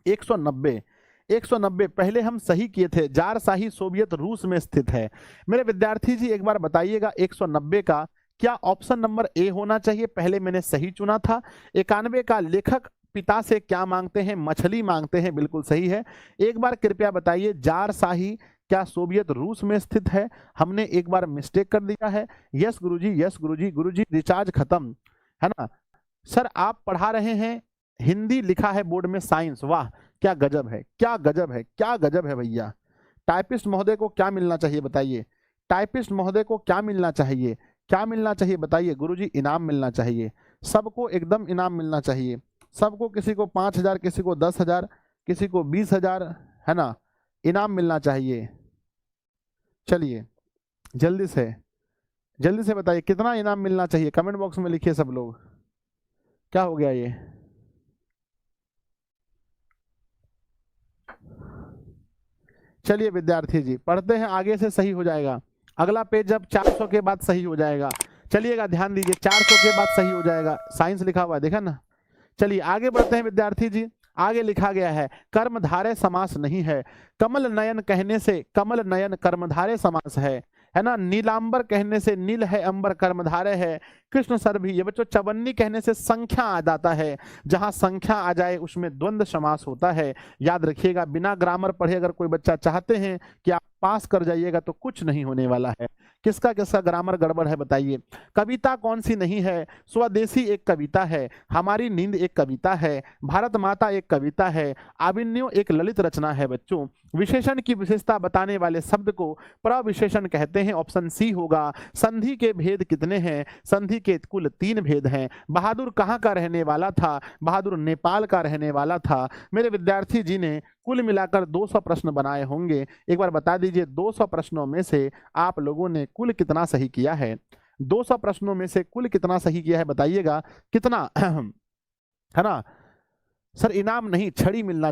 A: 190 पहले हम सही किए थे। जारशाही सोवियत रूस में स्थित है। मेरे विद्यार्थी जी एक बार बताइएगा 190 का क्या ऑप्शन नंबर ए होना चाहिए? पहले मैंने सही चुना था। 91 का लेखक पिता से क्या मांगते हैं? मछली मांगते हैं, बिल्कुल सही है। एक बार कृपया बताइए जारशाही क्या सोवियत रूस में स्थित है? हमने एक बार मिस्टेक कर दिया है। यस गुरुजी, यस गुरुजी। गुरुजी रिचार्ज खत्म है ना? सर आप पढ़ा रहे हैं, हिंदी लिखा है बोर्ड में साइंस। वाह क्या गजब है, क्या गजब है, क्या गजब है भैया। टाइपिस्ट महोदय को क्या मिलना चाहिए बताइए? टाइपिस्ट महोदय को क्या मिलना चाहिए? क्या मिलना चाहिए बताइए? गुरुजी इनाम मिलना चाहिए। सबको एकदम इनाम मिलना चाहिए सबको। किसी को 5,000, किसी को 10,000, किसी को 20,000, है ना? इनाम मिलना चाहिए। चलिए जल्दी से बताइए कितना इनाम मिलना चाहिए? कमेंट बॉक्स में लिखिए सब लोग। क्या हो गया ये? चलिए विद्यार्थी जी पढ़ते हैं, आगे से सही हो जाएगा। अगला पेज जब 400 के बाद सही हो जाएगा। चलिएगा ध्यान दीजिए, 400 के बाद सही हो जाएगा। साइंस लिखा हुआ है, देखा ना? चलिए आगे बढ़ते हैं विद्यार्थी जी। आगे लिखा गया है कर्मधारय समास नहीं है। कमल नयन कहने से कमल नयन कर्मधारय समास है ना? नीलांबर कहने से नील है अंबर कर्मधारय है। कृष्ण सर भी, ये बच्चों चवन्नी कहने से संख्या आ जाता है। जहां संख्या आ जाए उसमें द्वंद्व समास होता है। याद रखिएगा, बिना ग्रामर पढ़े अगर कोई बच्चा चाहते हैं कि आप पास कर जाइएगा तो कुछ नहीं होने वाला है। किसका किसका ग्रामर गड़बड़ है बताइए? कविता कौन सी नहीं है? स्वदेशी एक कविता है। हमारी नींद एक कविता है। भारत माता एक कविता है। आविन्यो एक ललित रचना है बच्चों। विशेषण की विशेषता बताने वाले शब्द को प्रविशेषण कहते हैं, ऑप्शन सी होगा। संधि के भेद कितने हैं? संधि के कुल 3 भेद हैं। बहादुर कहाँ का रहने वाला था? बहादुर नेपाल का रहने वाला था। मेरे विद्यार्थी जी ने कुल मिलाकर 200 प्रश्न बनाए होंगे। एक बार बता दीजिए 200 प्रश्नों में से आप लोगों ने कुल कितना सही किया है? 200 प्रश्नों में से कुल कितना सही किया है बताइएगा? कितना है ना? सर इनाम नहीं, छड़ी मिलना चाहिए।